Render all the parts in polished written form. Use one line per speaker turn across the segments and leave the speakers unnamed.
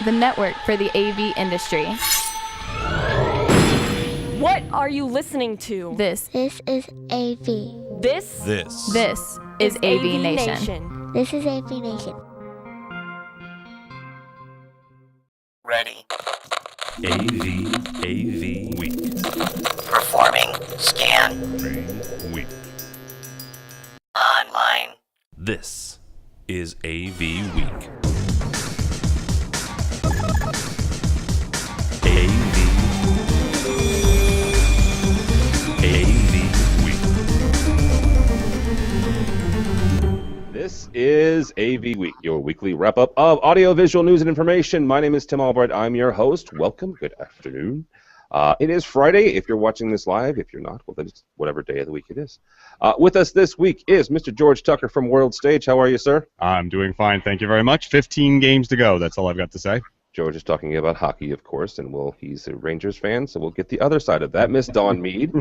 the network for the AV industry.
What are you listening to?
This
This is AV.
This
is AV Nation.
This is AV Nation.
Ready.
AVWeek.
Performing. Scan.
Week.
Online.
This is AV Week. AV Week.
This is AV Week, your weekly wrap-up of audiovisual news and information. My name is Tim Albright. I'm your host. Welcome. Good afternoon. It is Friday. If you're watching this live, if you're not, well, then it's whatever day of the week it is. With us this week is Mr. George Tucker from World Stage. How are you, sir?
I'm doing fine. Thank you very much. 15 games to go. That's all I've got to say.
George is talking about hockey, of course, and he's a Rangers fan, so we'll get the other side of that. Miss Dawn Mead.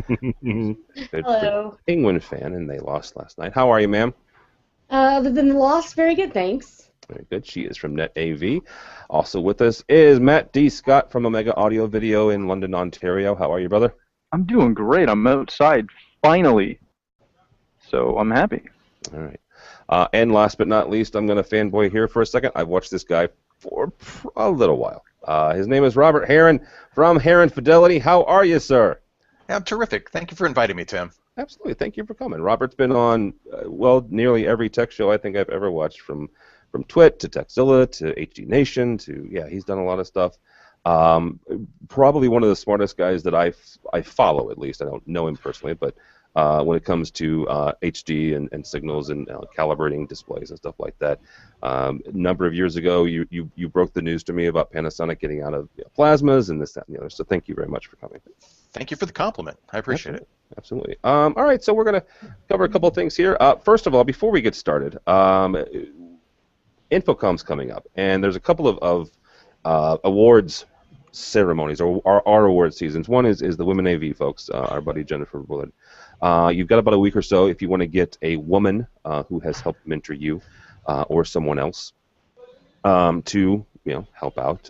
Hello.
Penguin fan, and they lost last night. How are you, ma'am?
Other than the loss, very good, thanks.
Very good. She is from Net AV. Also with us is Matt D. Scott from Omega Audio Video in London, Ontario. How are you, brother?
I'm doing great. I'm outside, finally. So I'm happy.
All right. And last but not least, I'm going to fanboy here for a second. I've watched this guy for a little while. His name is Robert Heron from Heron Fidelity. How are you, sir?
Yeah, I'm terrific. Thank you for inviting me, Tim.
Absolutely. Thank you for coming. Robert's been on, nearly every tech show I think I've ever watched, from Twit to Techzilla to HD Nation to, he's done a lot of stuff. Probably one of the smartest guys that I follow, at least. I don't know him personally, but when it comes to HD and signals and calibrating displays and stuff like that. A number of years ago, you broke the news to me about Panasonic getting out of plasmas and this, that, and the other. So thank you very much for coming.
Thank you for the compliment. I appreciate it.
Absolutely. All right, so we're going to cover a couple of things here. First of all, before we get started, Infocom's coming up, and there's a couple of awards ceremonies, or our award seasons. One is the Women AV folks, our buddy Jennifer Willard. You've got about a week or so if you want to get a woman who has helped mentor you or someone else to help out.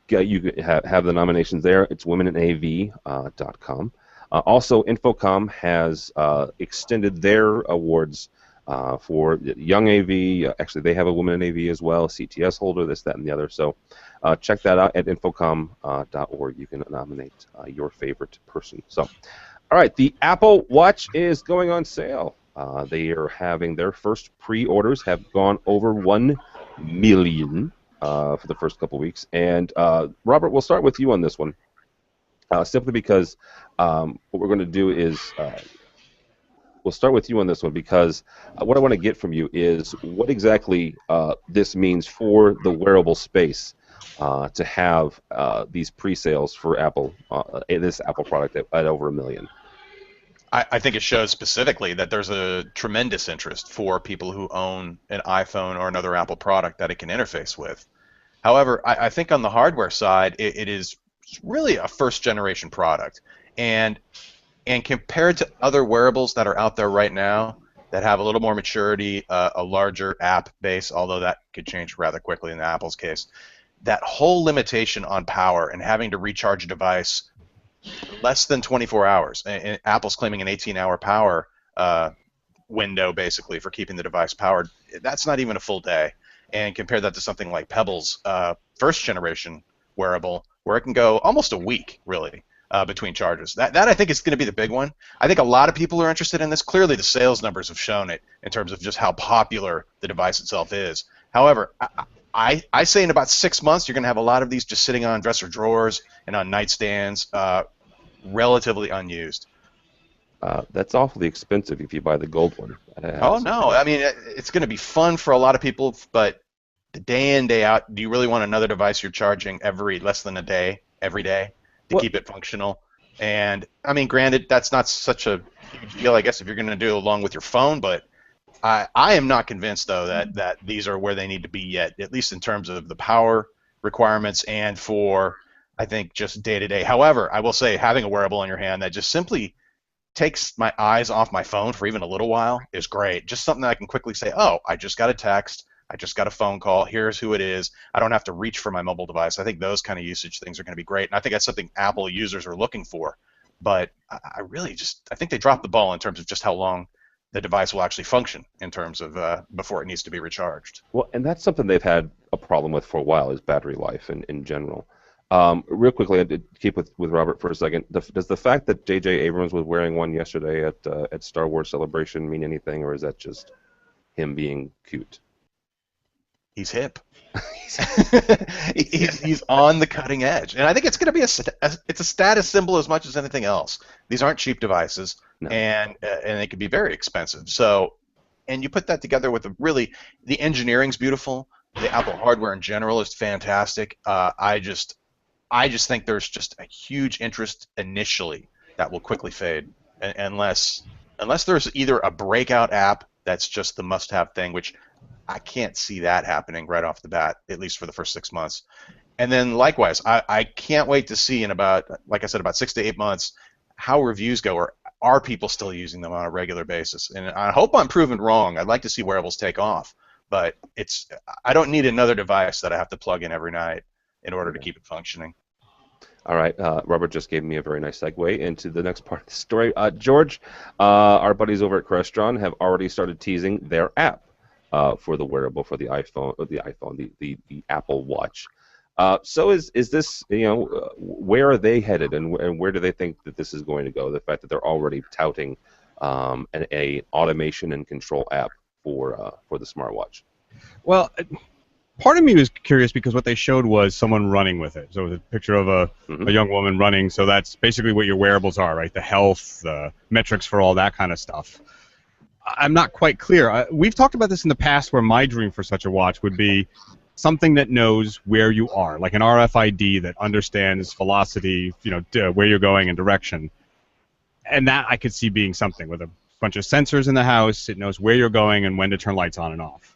You have the nominations there. It's womeninAV.com. Also, Infocom has extended their awards for Young AV. Actually, they have a Women in AV as well, CTS holder, this, that, and the other. So check that out at infocom.org. You can nominate your favorite person. So, all right, the Apple Watch is going on sale. They are having their first pre-orders have gone over 1 million for the first couple weeks. And Robert, we'll start with you on this one, simply because what we're going to do is we'll start with you on this one because what I want to get from you is what exactly this means for the wearable space to have these pre-sales for Apple, this Apple product at over 1 million.
I think it shows specifically that there's a tremendous interest for people who own an iPhone or another Apple product that it can interface with. However, I think on the hardware side, it is really a first-generation product. And compared to other wearables that are out there right now that have a little more maturity, a larger app base, although that could change rather quickly in Apple's case, that whole limitation on power and having to recharge a device less than 24 hours. And Apple's claiming an 18-hour power window, basically, for keeping the device powered. That's not even a full day. And compare that to something like Pebble's first-generation wearable, where it can go almost a week, really, between charges. That I think is going to be the big one. I think a lot of people are interested in this. Clearly, the sales numbers have shown it in terms of just how popular the device itself is. However, I say in about 6 months, you're going to have a lot of these just sitting on dresser drawers and on nightstands, relatively unused.
That's awfully expensive if you buy the gold one.
Oh, no. I mean, it's going to be fun for a lot of people, but the day in, day out, do you really want another device you're charging less than a day, every day, to keep it functional? And, I mean, granted, that's not such a huge deal, I guess, if you're going to do it along with your phone, but I am not convinced, though, that these are where they need to be yet, at least in terms of the power requirements and for, I think, just day-to-day. However, I will say having a wearable in your hand that just simply takes my eyes off my phone for even a little while is great. Just something that I can quickly say, oh, I just got a text, I just got a phone call. Here's who it is. I don't have to reach for my mobile device. I think those kind of usage things are going to be great, and I think that's something Apple users are looking for. But I think they dropped the ball in terms of just how long the device will actually function in terms of before it needs to be recharged.
Well, and that's something they've had a problem with for a while, is battery life in general. Real quickly, I did keep with Robert for a second. Does the fact that J.J. Abrams was wearing one yesterday at Star Wars Celebration mean anything, or is that just him being cute?
He's hip. he's on the cutting edge, and I think it's going to be it's a status symbol as much as anything else. These aren't cheap devices, no. and they can be very expensive. So, and you put that together with the engineering's beautiful. The Apple hardware in general is fantastic. I just think there's just a huge interest initially that will quickly fade, unless there's either a breakout app that's just the must-have thing, which I can't see that happening right off the bat, at least for the first 6 months. And then likewise, I can't wait to see in about 6 to 8 months how reviews go, or are people still using them on a regular basis? And I hope I'm proven wrong. I'd like to see wearables take off, but I don't need another device that I have to plug in every night in order to keep it functioning.
All right, Robert just gave me a very nice segue into the next part of the story. George, our buddies over at Crestron have already started teasing their app for the wearable, for the iPhone, the Apple Watch. So is this, where are they headed, and where do they think that this is going to go? The fact that they're already touting an automation and control app for the smartwatch.
Well, part of me was curious because what they showed was someone running with it. So it was a picture of a young woman running. So that's basically what your wearables are, right? The health, the metrics for all that kind of stuff. I'm not quite clear. We've talked about this in the past, where my dream for such a watch would be something that knows where you are, like an RFID that understands velocity, where you're going and direction. And that I could see being something with a bunch of sensors in the house. It knows where you're going and when to turn lights on and off.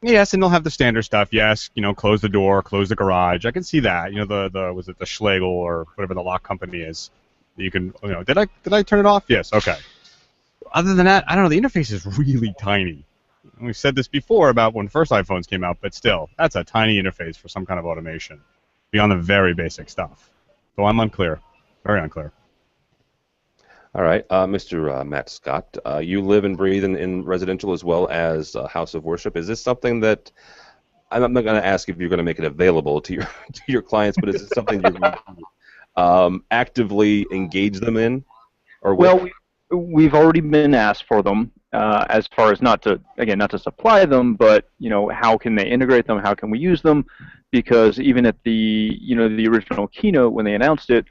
Yes, and they'll have the standard stuff. Yes, close the door, close the garage. I can see that. Was it the Schlegel or whatever the lock company is? You can, did I turn it off? Yes. Okay. Other than that, I don't know. The interface is really tiny. We've said this before about when first iPhones came out, but still, that's a tiny interface for some kind of automation, beyond the very basic stuff. So I'm unclear, very unclear.
All right, Mr. Matt Scott, you live and breathe in residential as well as House of Worship. Is this something that, I'm not going to ask if you're going to make it available to your clients, but is it something you're going to actively engage them in? Or
well, we've already been asked for them, as far as not to supply them, but how can they integrate them? How can we use them? Because even at the original keynote when they announced it,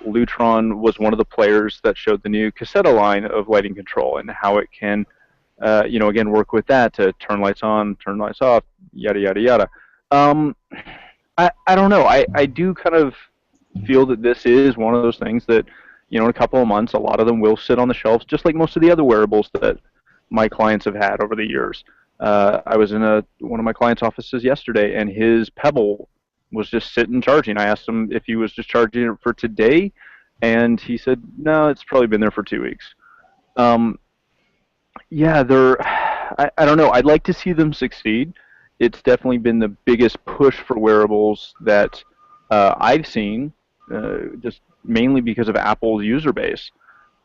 Lutron was one of the players that showed the new Cassetta line of lighting control and how it can, again work with that to turn lights on, turn lights off, yada yada yada. I don't know. I do kind of feel that this is one of those things that, in a couple of months, a lot of them will sit on the shelves, just like most of the other wearables that my clients have had over the years. I was in one of my clients' offices yesterday, and his Pebble was just sitting charging. I asked him if he was just charging it for today, and he said, no, it's probably been there for 2 weeks. Yeah, I don't know. I'd like to see them succeed. It's definitely been the biggest push for wearables that I've seen, just mainly because of Apple's user base.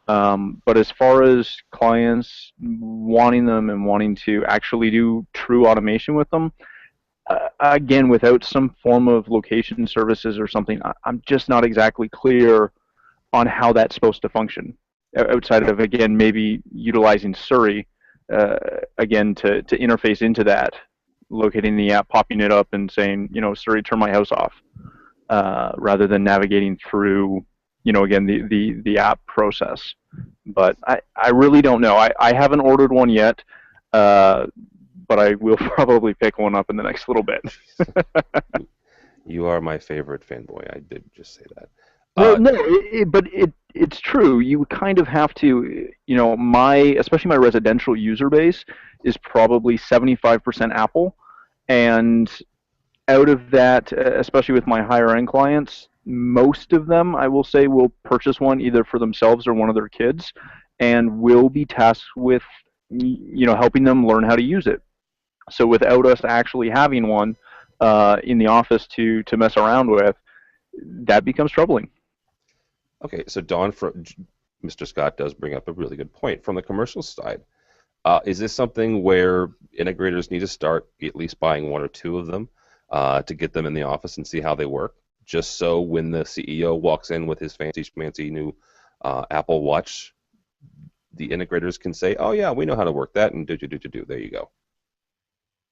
But as far as clients wanting them and wanting to actually do true automation with them, again, without some form of location services or something, I'm just not exactly clear on how that's supposed to function. Outside of, again, maybe utilizing Siri, again, to interface into that, locating the app, popping it up, and saying, Siri, turn my house off, rather than navigating through, again, the app process. But I really don't know. I haven't ordered one yet, but I will probably pick one up in the next little bit.
You are my favorite fanboy. I did just say that.
Well, no, but it's true. You kind of have to, especially my residential user base is probably 75% Apple, and out of that, especially with my higher end clients, most of them, I will say, will purchase one either for themselves or one of their kids, and will be tasked with, helping them learn how to use it. So without us actually having one in the office to mess around with, that becomes troubling.
Okay, so Don, Mr. Scott does bring up a really good point. From the commercial side, is this something where integrators need to start at least buying one or two of them to get them in the office and see how they work? Just so when the CEO walks in with his fancy schmancy new Apple Watch, the integrators can say, "Oh yeah, we know how to work that," and do. There you go.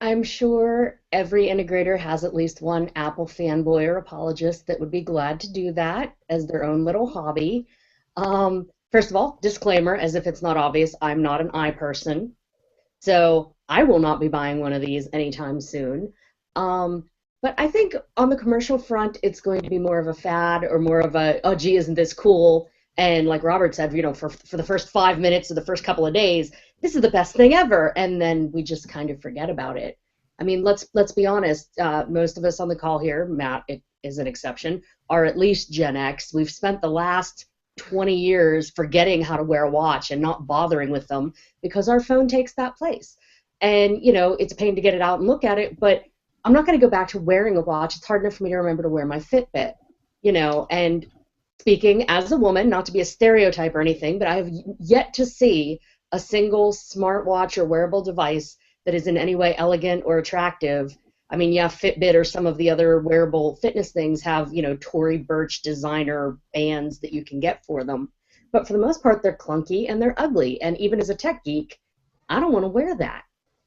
I'm sure every integrator has at least one Apple fanboy or apologist that would be glad to do that as their own little hobby. First of all, disclaimer, as if it's not obvious, I'm not an eye person, so I will not be buying one of these anytime soon. But I think on the commercial front, it's going to be more of a fad or more of a, oh, gee, isn't this cool? And like Robert said, for the first 5 minutes or the first couple of days, this is the best thing ever, and then we just kind of forget about it. I mean, let's be honest. Most of us on the call here, Matt is an exception, are at least Gen X. We've spent the last 20 years forgetting how to wear a watch and not bothering with them because our phone takes that place. And, it's a pain to get it out and look at it, but I'm not going to go back to wearing a watch. It's hard enough for me to remember to wear my Fitbit, and speaking as a woman, not to be a stereotype or anything, but I have yet to see a single smartwatch or wearable device that is in any way elegant or attractive. I mean, yeah, Fitbit or some of the other wearable fitness things have, Tory Burch designer bands that you can get for them. But for the most part, they're clunky and they're ugly. And even as a tech geek, I don't want to wear that.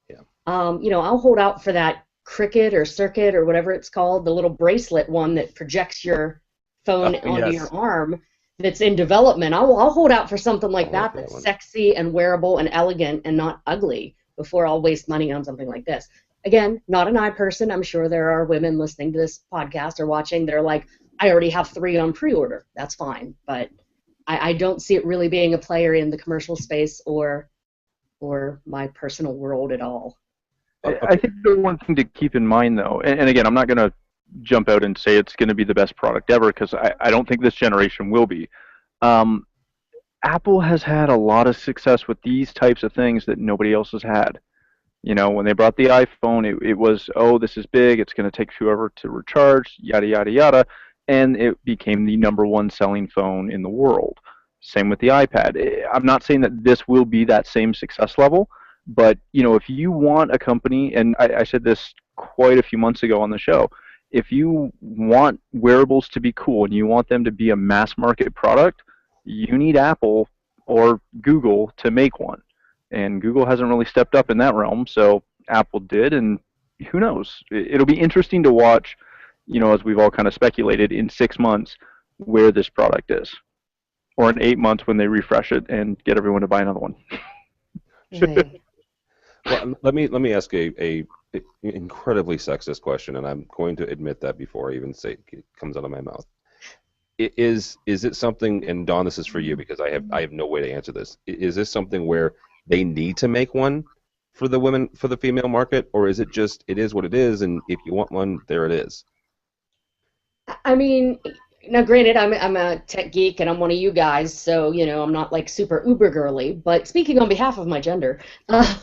Yeah.
I'll hold out for that Cricut or Circuit or whatever it's called, the little bracelet one that projects your phone onto your arm that's in development. I'll hold out for something like that that's sexy and wearable and elegant and not ugly before I'll waste money on something like this. Again, not an eye person. I'm sure there are women listening to this podcast or watching. They're like, I already have 3 on pre-order. That's fine. But I don't see it really being a player in the commercial space or my personal world at all.
I think the one thing to keep in mind, though, and again, I'm not going to jump out and say it's going to be the best product ever because I don't think this generation will be. Apple has had a lot of success with these types of things that nobody else has had. When they brought the iPhone, it was, oh, this is big, it's going to take forever to recharge, yada, yada, yada, and it became the #1 selling phone in the world. Same with the iPad. I'm not saying that this will be that same success level, but, if you want a company, and I said this quite a few months ago on the show, if you want wearables to be cool and you want them to be a mass market product, you need Apple or Google to make one. And Google hasn't really stepped up in that realm, so Apple did, and who knows? It'll be interesting to watch, as we've all kind of speculated, in 6 months where this product is. Or in 8 months when they refresh it and get everyone to buy another one.
Well, let me ask a incredibly sexist question, and I'm going to admit that before I even say it comes out of my mouth. Is it something, and Dawn, this is for you because I have no way to answer this. Is this something where they need to make one for the female market, or is it just it is what it is, and if you want one, there it is?
I mean, now granted, I'm a tech geek and I'm one of you guys, so I'm not like super uber girly. But speaking on behalf of my gender, I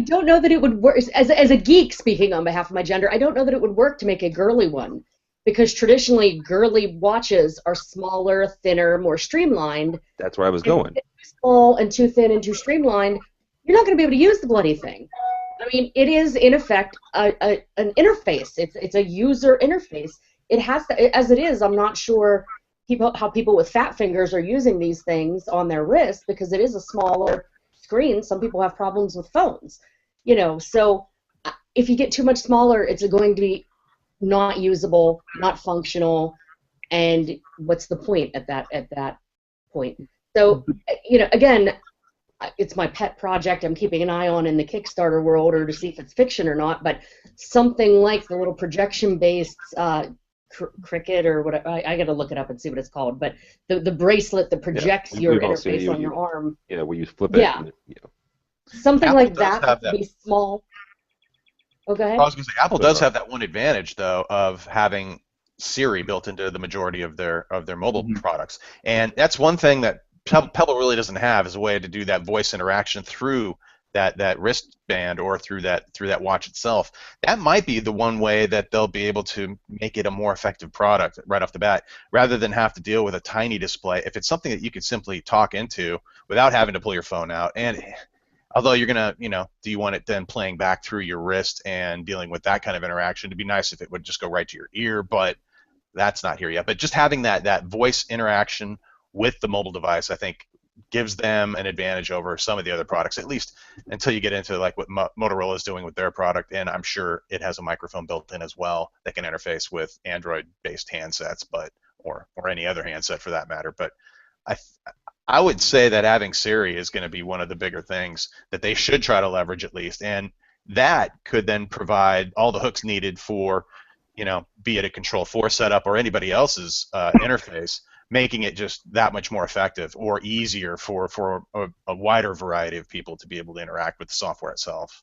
don't know that it would work as a geek. Speaking on behalf of my gender, I don't know that it would work to make a girly one. Because traditionally, girly watches are smaller, thinner, more streamlined.
That's where I was going.
If it's small and too thin and too streamlined, you're not going to be able to use the bloody thing. I mean, it is, in effect, an interface. It's a user interface. It has to, as it is, I'm not sure how people with fat fingers are using these things on their wrist because it is a smaller screen. Some people have problems with phones. So if you get too much smaller, it's going to be not usable, not functional, and what's the point at that point? So, again, it's my pet project I'm keeping an eye on in the Kickstarter world or to see if it's fiction or not, but something like the little projection-based Cricut or whatever, I got to look it up and see what it's called, but the bracelet that projects your interface on your arm.
Where you flip it.
Yeah.
And,
Something
Apple
like
does
that would be small. Oh, go ahead.
I was going to say, Apple does have that one advantage, though, of having Siri built into the majority of their mobile products, and that's one thing that Pebble really doesn't have is a way to do that voice interaction through that wristband or through that watch itself. That might be the one way that they'll be able to make it a more effective product right off the bat, rather than have to deal with a tiny display. If it's something that you could simply talk into without having to pull your phone out, and although you're gonna, do you want it then playing back through your wrist and dealing with that kind of interaction? It'd be nice if it would just go right to your ear, but that's not here yet. But just having that voice interaction with the mobile device, I think, gives them an advantage over some of the other products, at least until you get into like what Motorola is doing with their product, and I'm sure it has a microphone built in as well that can interface with Android-based handsets, or any other handset for that matter. But I would say that having Siri is going to be one of the bigger things that they should try to leverage at least, and that could then provide all the hooks needed for, be it a Control 4 setup or anybody else's interface, making it just that much more effective or easier for a wider variety of people to be able to interact with the software itself.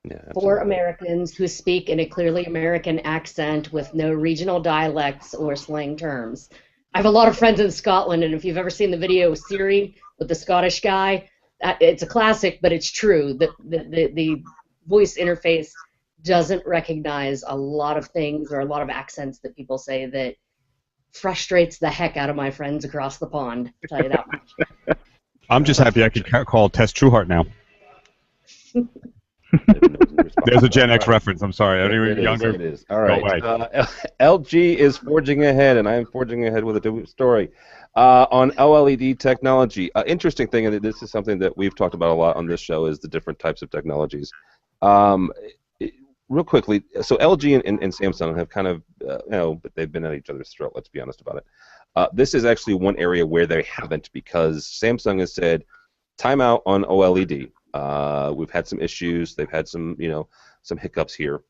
Yeah,
For Americans who speak in a clearly American accent with no regional dialects or slang terms. I have a lot of friends in Scotland, and if you've ever seen the video of Siri with the Scottish guy, it's a classic, but it's true. The voice interface doesn't recognize a lot of things or a lot of accents that people say that frustrates the heck out of my friends across the pond, I'll tell you that much.
I'm just happy I could call Tess Trueheart now. There's a Gen X reference. I'm sorry. Anyone younger?
It is. All right. LG is forging ahead, and I'm forging ahead with a story on OLED technology. Interesting thing, and this is something that we've talked about a lot on this show, is the different types of technologies. Real quickly, so LG and Samsung have kind of, but they've been at each other's throat, let's be honest about it. This is actually one area where they haven't, because Samsung has said, timeout on OLED. We've had some issues. They've had some, some hiccups here.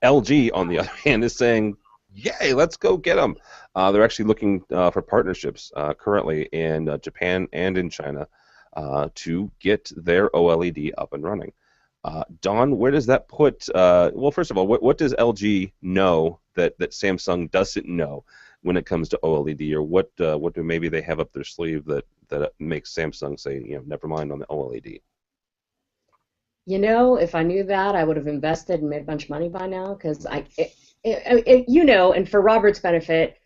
LG, on the other hand, is saying, yay, let's go get them. They're actually looking for partnerships currently in Japan and in China to get their OLED up and running. Don, where does that put? Well, first of all, what does LG know that Samsung doesn't know when it comes to OLED, or what do maybe they have up their sleeve that makes Samsung say, never mind on the OLED?
If I knew that, I would have invested and made a bunch of money by now, because and for Robert's benefit,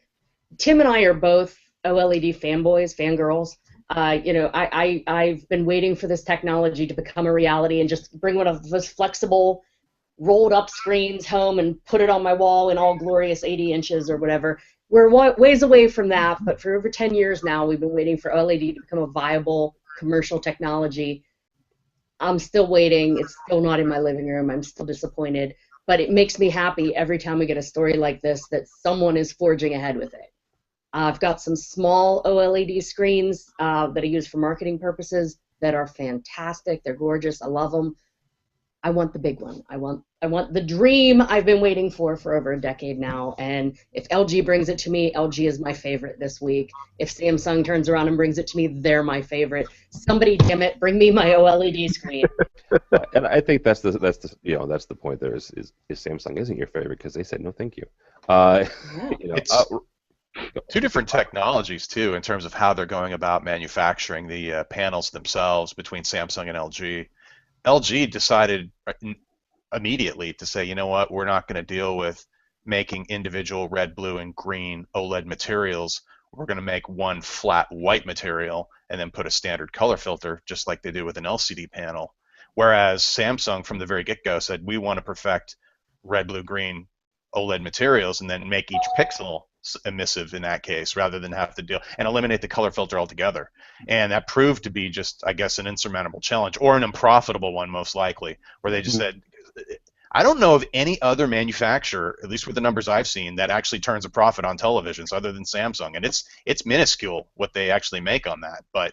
Tim and I are both OLED fanboys, fangirls. I've been waiting for this technology to become a reality and just bring one of those flexible, rolled-up screens home and put it on my wall in all glorious 80 inches or whatever. We're ways away from that, but for over 10 years now, we've been waiting for OLED to become a viable commercial technology. I'm still waiting. It's still not in my living room. I'm still disappointed, but it makes me happy every time we get a story like this that someone is forging ahead with it. I've got some small OLED screens that I use for marketing purposes that are fantastic. They're gorgeous. I love them. I want the big one. I want the dream I've been waiting for over a decade now. And if LG brings it to me, LG is my favorite this week. If Samsung turns around and brings it to me, they're my favorite. Somebody, damn it, bring me my OLED screen.
And I think that's the point. There is Samsung isn't your favorite because they said no, thank you.
Two different technologies, too, in terms of how they're going about manufacturing the panels themselves between Samsung and LG. LG decided immediately to say, you know what, we're not going to deal with making individual red, blue, and green OLED materials. We're going to make one flat white material and then put a standard color filter, just like they do with an LCD panel. Whereas Samsung, from the very get-go, said, we want to perfect red, blue, green OLED materials and then make each pixel emissive in that case, rather than have to deal and eliminate the color filter altogether. And that proved to be just, I guess, an insurmountable challenge, or an unprofitable one, most likely, where they just said, I don't know of any other manufacturer, at least with the numbers I've seen, that actually turns a profit on televisions other than Samsung. And it's minuscule what they actually make on that. But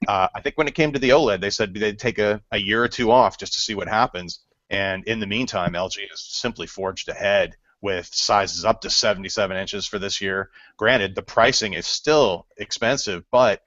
I think when it came to the OLED, they said they'd take a year or two off just to see what happens. And in the meantime, LG has simply forged ahead with sizes up to 77 inches for this year. Granted, the pricing is still expensive, but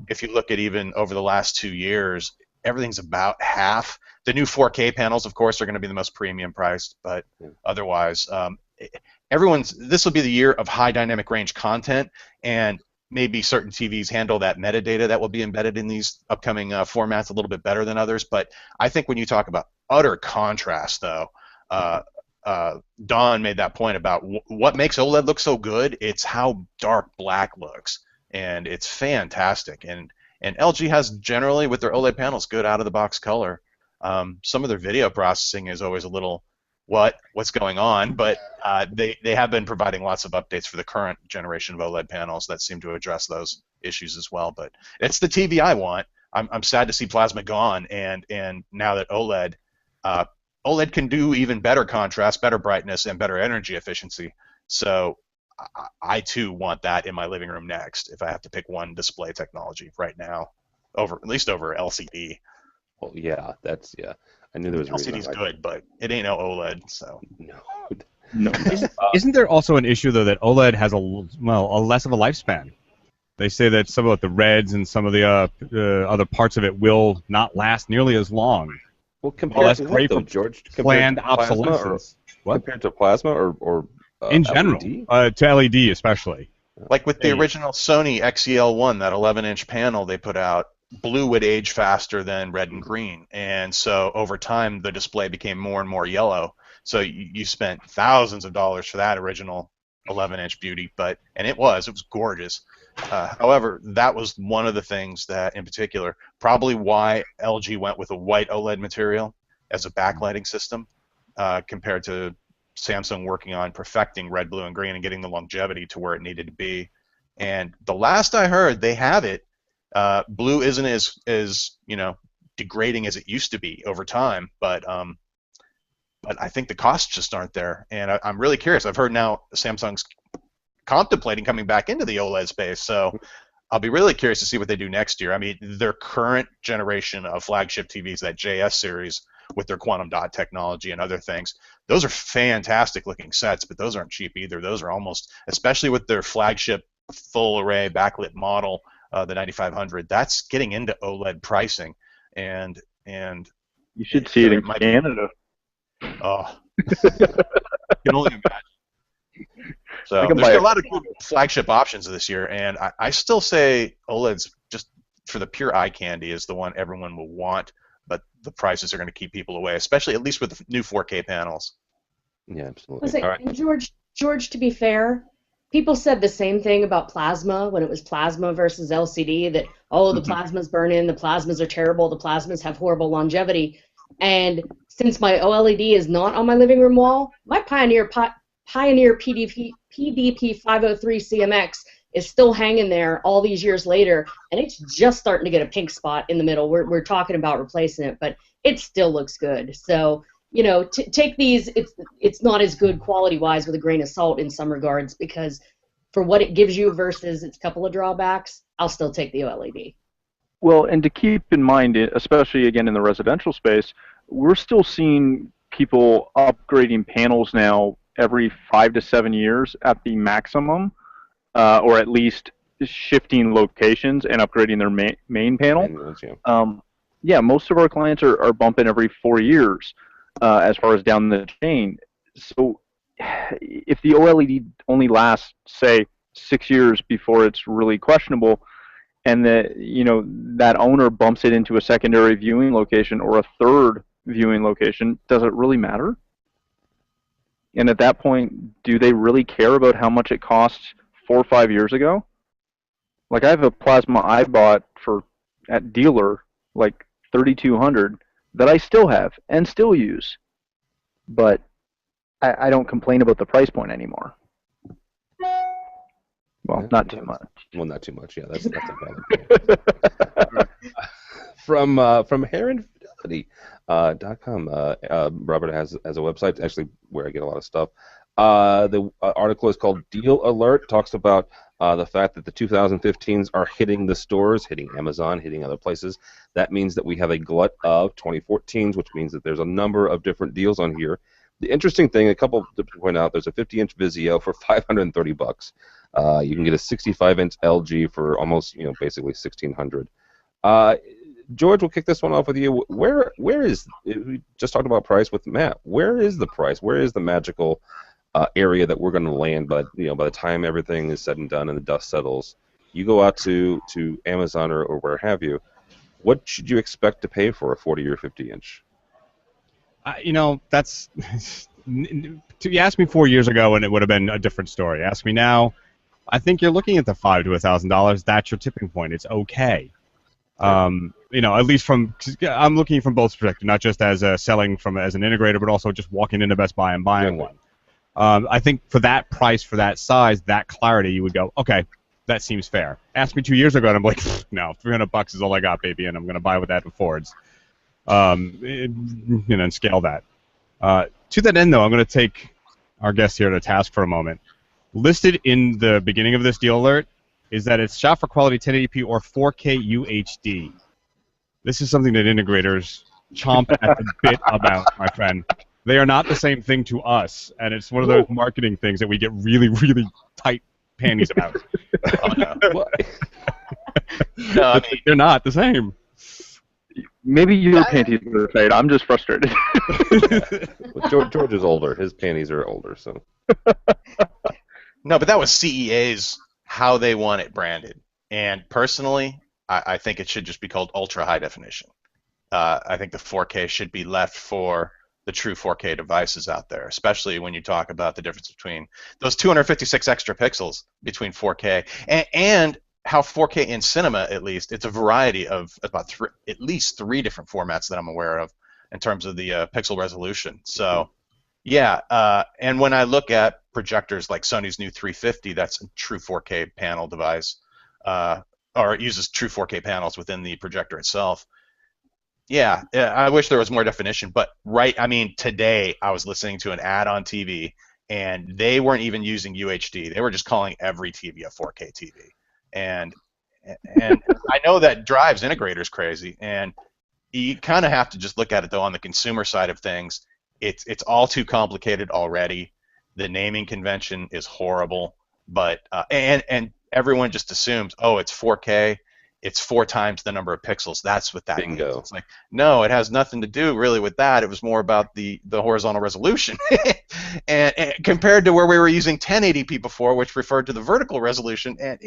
if you look at even over the last 2 years, everything's about half. The new 4K panels, of course, are going to be the most premium priced, but otherwise, this will be the year of high dynamic range content, and maybe certain TVs handle that metadata that will be embedded in these upcoming formats a little bit better than others. But I think when you talk about utter contrast, though, Don made that point about what makes OLED look so good. It's how dark black looks, and it's fantastic. And LG has generally, with their OLED panels, good out-of-the-box color. Some of their video processing is always a little what's going on, but they have been providing lots of updates for the current generation of OLED panels that seem to address those issues as well. But it's the TV I want. I'm sad to see plasma gone, and now that OLED can do even better contrast, better brightness, and better energy efficiency. So I too want that in my living room next, if I have to pick one display technology right now, at least over LCD.
Well, yeah, I knew there was a reason.
LCD's good, but it ain't no OLED, so.
No.
Isn't there also an issue though that OLED has a less of a lifespan? They say that some of the reds and some of the other parts of it will not last nearly as long.
Well, compared to
great
what, though,
for
George?
planned
Plasma
obsolescence.
Compared to plasma or
in general,
LED?
to LED especially.
Like with the original Sony XEL1, that 11-inch panel they put out, blue would age faster than red and green, and so over time the display became more and more yellow. So you spent thousands of dollars for that original 11-inch beauty, and it was gorgeous. However, that was one of the things that, in particular, probably why LG went with a white OLED material as a backlighting system, compared to Samsung working on perfecting red, blue, and green and getting the longevity to where it needed to be. And the last I heard, they have it. Blue isn't as degrading as it used to be over time, but I think the costs just aren't there. And I'm really curious. I've heard now Samsung's contemplating coming back into the OLED space, so I'll be really curious to see what they do next year. I mean, their current generation of flagship TVs, that JS series with their quantum dot technology and other things, those are fantastic looking sets, but those aren't cheap either. Those are almost, especially with their flagship full array backlit model, the 9500, that's getting into OLED pricing, and
you should see it in Canada.
Oh, you can only imagine. So there's a lot of good flagship options this year, and I still say OLED's, just for the pure eye candy, is the one everyone will want, but the prices are going to keep people away, especially at least with the new 4K panels.
Yeah, absolutely.
All right. And George, to be fair, people said the same thing about plasma when it was plasma versus LCD, that, the plasmas burn in, the plasmas are terrible, the plasmas have horrible longevity. And since my OLED is not on my living room wall, my Pioneer PDP 503 CMX is still hanging there all these years later, and it's just starting to get a pink spot in the middle. We're talking about replacing it, but it still looks good. So, take these, it's not as good quality-wise with a grain of salt in some regards, because for what it gives you versus its couple of drawbacks, I'll still take the OLED.
Well, and to keep in mind, especially again in the residential space, we're still seeing people upgrading panels now every 5 to 7 years at the maximum, or at least shifting locations and upgrading their main panel. Yeah, most of our clients are bumping every 4 years as far as down the chain. So if the OLED only lasts, say, 6 years before it's really questionable, and that owner bumps it into a secondary viewing location or a third viewing location, does it really matter? And at that point, do they really care about how much it costs 4 or 5 years ago? Like, I have a plasma I bought at dealer, like $3,200, that I still have and still use, but I don't complain about the price point anymore. Well, not too much.
Well, not too much. Yeah, that's a valid point. From HeronFidelity.com, Robert has a website, actually, where I get a lot of stuff. The article is called Deal Alert. Talks about the fact that the 2015s are hitting the stores, hitting Amazon, hitting other places. That means that we have a glut of 2014s, which means that there's a number of different deals on here. The interesting thing, a couple to point out, there's a 50-inch Vizio for $530. You can get a 65-inch LG for almost, basically $1,600. George, we'll kick this one off with you. Where is, we just talked about price with Matt. Where is the price? Where is the magical area that we're going to land by the time everything is said and done and the dust settles? You go out to Amazon or where have you. What should you expect to pay for a 40 or 50 inch?
That's. You asked me 4 years ago, and it would have been a different story. Ask me now. I think you're looking at the $500 to $1,000. That's your tipping point. It's okay. At least I'm looking from both perspectives, not just as selling as an integrator, but also just walking into Best Buy and buying one. I think for that price, for that size, that clarity, you would go, okay, that seems fair. Ask me 2 years ago, and I'm like, no, $300 is all I got, baby, and I'm going to buy what that affords. And scale that. To that end, though, I'm going to take our guest here to task for a moment. Listed in the beginning of this deal alert is that it's shot for quality 1080p or 4K UHD. This is something that integrators chomp at the bit about, my friend. They are not the same thing to us, and it's one of those marketing things that we get really, really tight panties about.
No,
they're not the same.
Maybe your panties are tight. I'm just frustrated.
George is older. His panties are older, so.
No, but that was CEA's how they want it branded. And personally, I think it should just be called ultra high definition. I think the 4K should be left for the true 4K devices out there, especially when you talk about the difference between those 256 extra pixels between 4K and how 4K in cinema, at least, it's a variety of about at least three different formats that I'm aware of in terms of the pixel resolution. So, yeah, and when I look at projectors like Sony's new 350, that's a true 4K panel device, or it uses true 4K panels within the projector itself. Yeah, I wish there was more definition, but today I was listening to an ad on TV, and they weren't even using UHD. They were just calling every TV a 4K TV. And I know that drives integrators crazy, and you kind of have to just look at it, though, on the consumer side of things. It's all too complicated already. The naming convention is horrible, but and everyone just assumes, oh, it's 4K, it's 4 times the number of pixels. That's what that means. It's like, no, it has nothing to do really with that. It was more about the horizontal resolution, and compared to where we were using 1080p before, which referred to the vertical resolution. And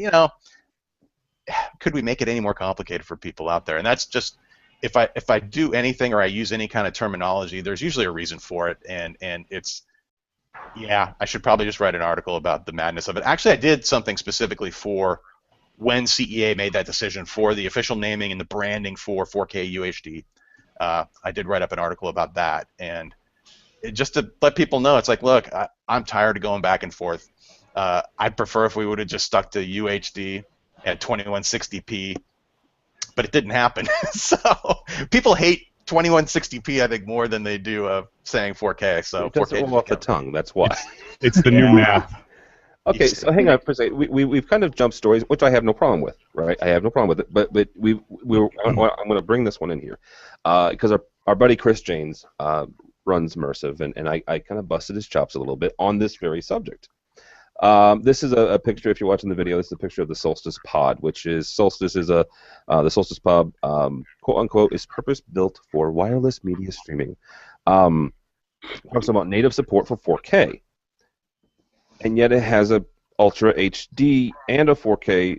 could we make it any more complicated for people out there? And that's just, if I do anything or I use any kind of terminology, there's usually a reason for it, and it's, yeah, I should probably just write an article about the madness of it. Actually, I did something specifically for when CEA made that decision for the official naming and the branding for 4K UHD. I did write up an article about that, and just to let people know, it's like, look, I'm tired of going back and forth. I'd prefer if we would have just stuck to UHD at 2160p, but it didn't happen. So people hate 2160p, I think, more than they do saying 4K. So
it doesn't roll off the tongue. That's why.
It's the new math.
Okay, so hang on for a second. We've kind of jumped stories, which I have no problem with, right? I have no problem with it, but I'm going to bring this one in here because our buddy Chris Janes runs Mersive, and I kind of busted his chops a little bit on this very subject. This is a picture. If you're watching the video, this is a picture of the Solstice Pod, which is the Solstice Pod, quote unquote, is purpose built for wireless media streaming. Talks about native support for 4K. And yet it has a Ultra HD and a 4K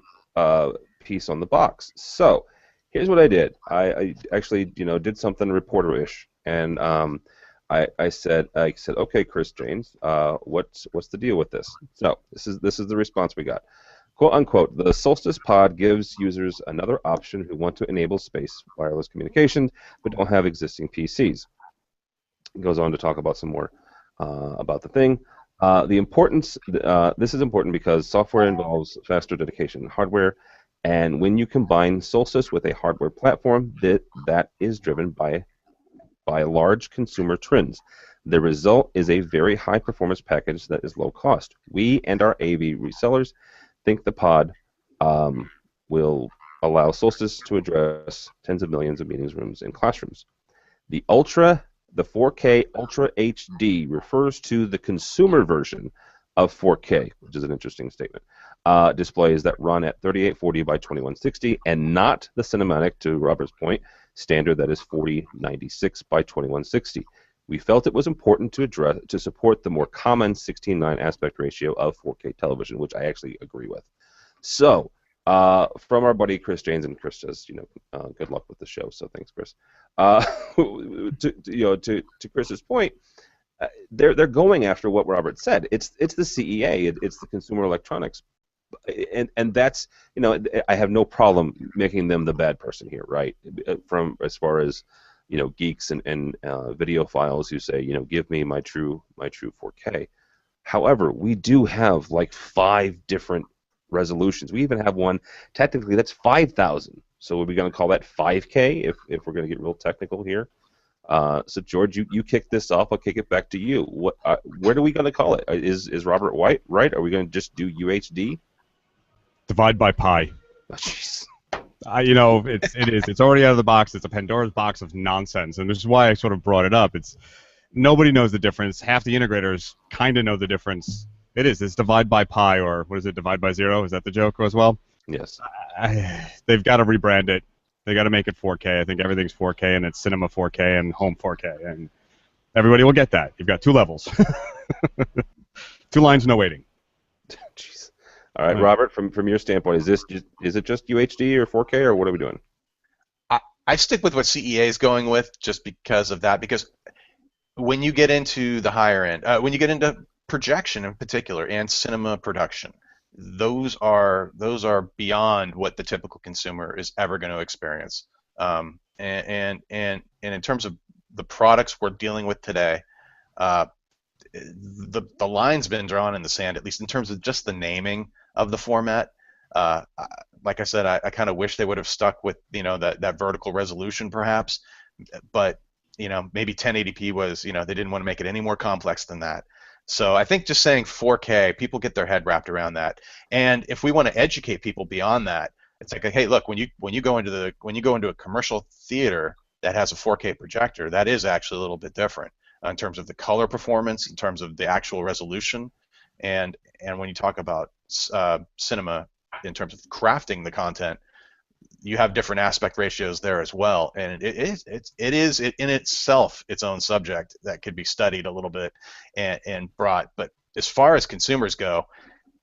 piece on the box. So here's what I did. I actually, did something reporter-ish, and I said, okay, Chris Janes, what's the deal with this? So this is the response we got. Quote unquote, the Solstice Pod gives users another option who want to enable space wireless communication but don't have existing PCs. It goes on to talk about some more about the thing. The importance. This is important because software involves faster dedication hardware, and when you combine Solstice with a hardware platform, that is driven by large consumer trends. The result is a very high performance package that is low cost. We and our AV resellers think the pod will allow Solstice to address tens of millions of meetings rooms and classrooms. The 4K Ultra HD refers to the consumer version of 4K, which is an interesting statement. Displays that run at 3840 by 2160, and not the cinematic, to Robert's point, standard that is 4096 by 2160. We felt it was important to support the more common 16:9 aspect ratio of 4K television, which I actually agree with. So From our buddy Chris Janes, and Chris says, good luck with the show. So thanks, Chris. To Chris's point, they're going after what Robert said. It's the CEA. It's the Consumer Electronics, and that's I have no problem making them the bad person here, right? From as far as geeks and video files who say give me my true 4K. However, we do have like 5 different resolutions. We even have one technically that's 5,000. So are we going to call that 5K if we're going to get real technical here? So George, you kick this off. I'll kick it back to you. What are we going to call it? Is Robert White right? Are we going to just do UHD?
Divide by pi.
Oh, jeez.
It's already out of the box. It's a Pandora's box of nonsense, and this is why I sort of brought it up. Nobody knows the difference. Half the integrators kind of know the difference. It's divide by pi, or what is it, divide by 0? Is that the joke as well?
Yes.
They've got to rebrand it. They got to make it 4K. I think everything's 4K, and it's Cinema 4K and Home 4K, and everybody will get that. You've got 2 levels. 2 lines, no waiting.
Jeez. All right, Robert, from your standpoint, is it just UHD or 4K, or what are we doing?
I stick with what CEA is going with just because of that. Because when you get into the higher end, when you get into projection in particular and cinema production, those are beyond what the typical consumer is ever going to experience. And in terms of the products we're dealing with today, the line's been drawn in the sand, at least in terms of just the naming of the format. Like I said, I kind of wish they would have stuck with that vertical resolution perhaps, but maybe 1080p was they didn't want to make it any more complex than that. So I think just saying 4K, people get their head wrapped around that. And if we want to educate people beyond that, it's like, hey, look, when you go into a commercial theater that has a 4K projector, that is actually a little bit different in terms of the color performance, in terms of the actual resolution, and when you talk about cinema in terms of crafting the content, you have different aspect ratios there as well, and it is in itself its own subject that could be studied a little bit and brought. But as far as consumers go,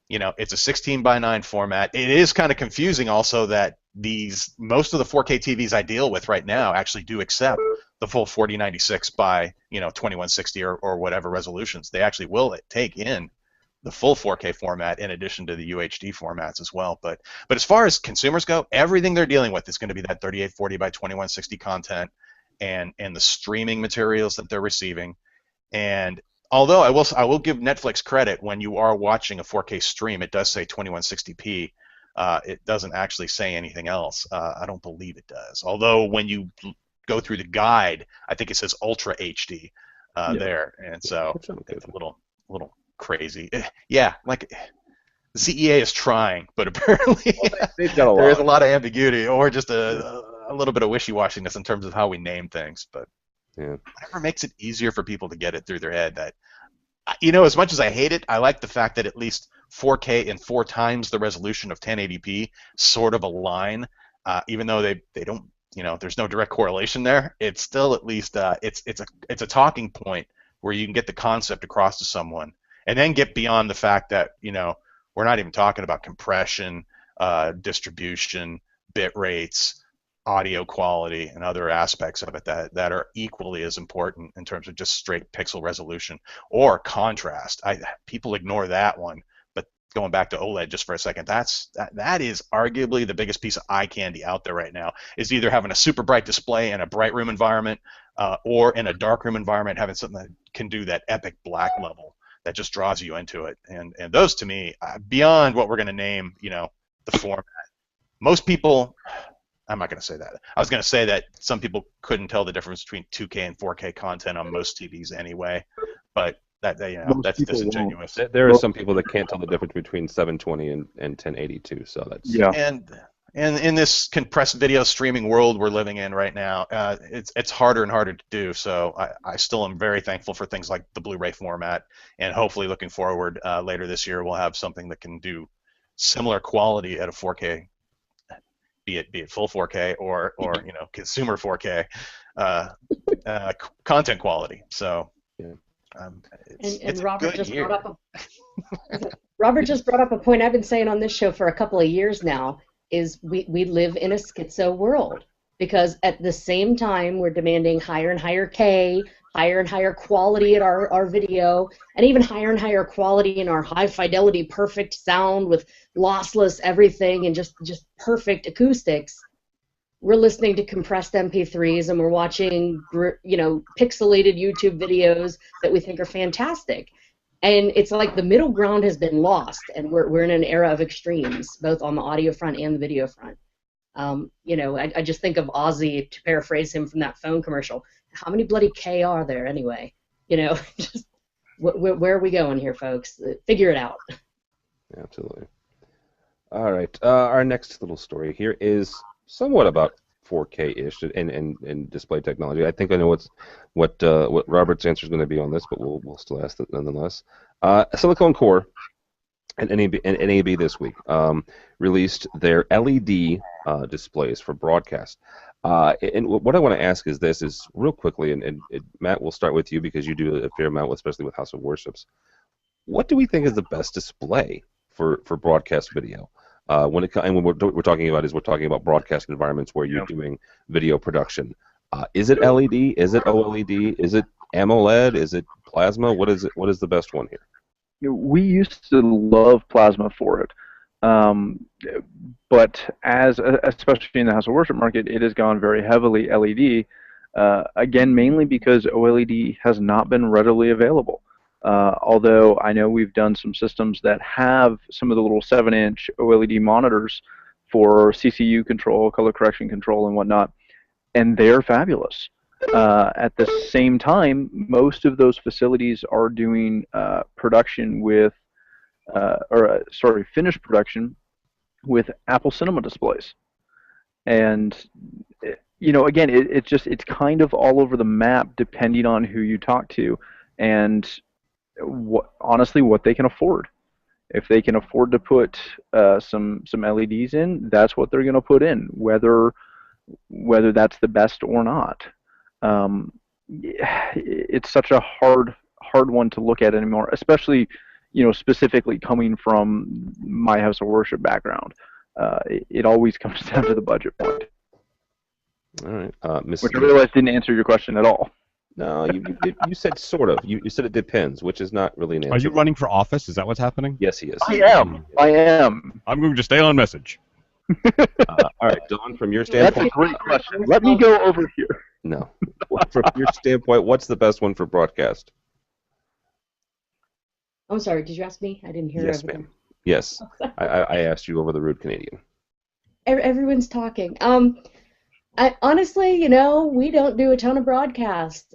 it's a 16:9 format. It is kind of confusing also that most of the 4K TVs I deal with right now actually do accept the full 4096 by 2160 or whatever resolutions. They actually will take in the full 4K format in addition to the UHD formats as well. But as far as consumers go, everything they're dealing with is going to be that 3840 by 2160 content and the streaming materials that they're receiving. And although I will give Netflix credit, when you are watching a 4K stream, it does say 2160p. It doesn't actually say anything else. I don't believe it does. Although when you go through the guide, I think it says Ultra HD there, and so it's a little crazy. Yeah, like the CEA is trying, but apparently there is a lot of ambiguity, or just a little bit of wishy-washiness in terms of how we name things. But whatever makes it easier for people to get it through their head. That as much as I hate it, I like the fact that at least 4K and 4 times the resolution of 1080p sort of align, even though they don't. There's no direct correlation there. It's still at least it's a talking point where you can get the concept across to someone. And then get beyond the fact that, we're not even talking about compression, distribution, bit rates, audio quality, and other aspects of it that are equally as important in terms of just straight pixel resolution or contrast. People ignore that one, but going back to OLED just for a second, that is arguably the biggest piece of eye candy out there right now, is either having a super bright display in a bright room environment or in a dark room environment, having something that can do that epic black level that just draws you into it. And those, to me, beyond what we're going to name, the format, most people, I'm not going to say that. I was going to say that some people couldn't tell the difference between 2K and 4K content on most TVs anyway, but that's disingenuous.
There are some people that can't tell the difference between 720 and 1080 too, so that's...
Yeah. And in this compressed video streaming world we're living in right now, it's harder and harder to do. So I still am very thankful for things like the Blu-ray format, and hopefully looking forward later this year we'll have something that can do similar quality at a 4K, be it full 4K or consumer 4K content quality. So
and Robert just brought up Robert just brought up a point I've been saying on this show for a couple of years now. is we live in a schizo world, because at the same time we're demanding higher and higher K, higher and higher quality at our video, and even higher and higher quality in our high fidelity perfect sound with lossless everything and just perfect acoustics. We're listening to compressed MP3s and we're watching, pixelated YouTube videos that we think are fantastic. And it's like the middle ground has been lost, and we're in an era of extremes, both on the audio front and the video front. I just think of Ozzy, to paraphrase him from that phone commercial. How many bloody K are there anyway? Just where are we going here, folks? Figure it out.
Absolutely. All right. Our next little story here is somewhat about 4K-ish and display technology. I think I know what Robert's answer is going to be on this, but we'll still ask that nonetheless. Silicon Core and NAB this week released their LED displays for broadcast. And what I want to ask is this: is real quickly, and Matt, we'll start with you because you do a fair amount, especially with House of Worships. What do we think is the best display for broadcast video? And what we're talking about broadcast environments where you're doing video production. Is it LED? Is it OLED? Is it AMOLED? Is it plasma? What is it? What is the best one here?
We used to love plasma for it, but especially in the House of Worship market, it has gone very heavily LED. Again, mainly because OLED has not been readily available. Although I know we've done some systems that have some of the little 7-inch OLED monitors for CCU control, color correction control, and whatnot, and they're fabulous. At the same time, most of those facilities are doing production with, finished production with Apple Cinema displays. And again, it's kind of all over the map depending on who you talk to, and honestly what they can afford. If they can afford to put some LEDs in, that's what they're going to put in, whether that's the best or not. It's such a hard one to look at anymore, especially specifically coming from my House of Worship background. It always comes down to the budget point.
All right,
which I realize didn't answer your question at all.
No, you said sort of. You said it depends, which is not really an answer.
Are you running for office? Is that what's happening?
Yes, he is.
I am.
I'm going to stay on message.
All right, Don, from your standpoint.
That's a great question. Let me go over here.
No. From your standpoint, what's the best one for broadcast?
I'm sorry, did you ask me? I didn't hear
Yes,
everything.
ma'am. Yes. I asked you over the rude Canadian.
Everyone's talking. Honestly, we don't do a ton of broadcasts.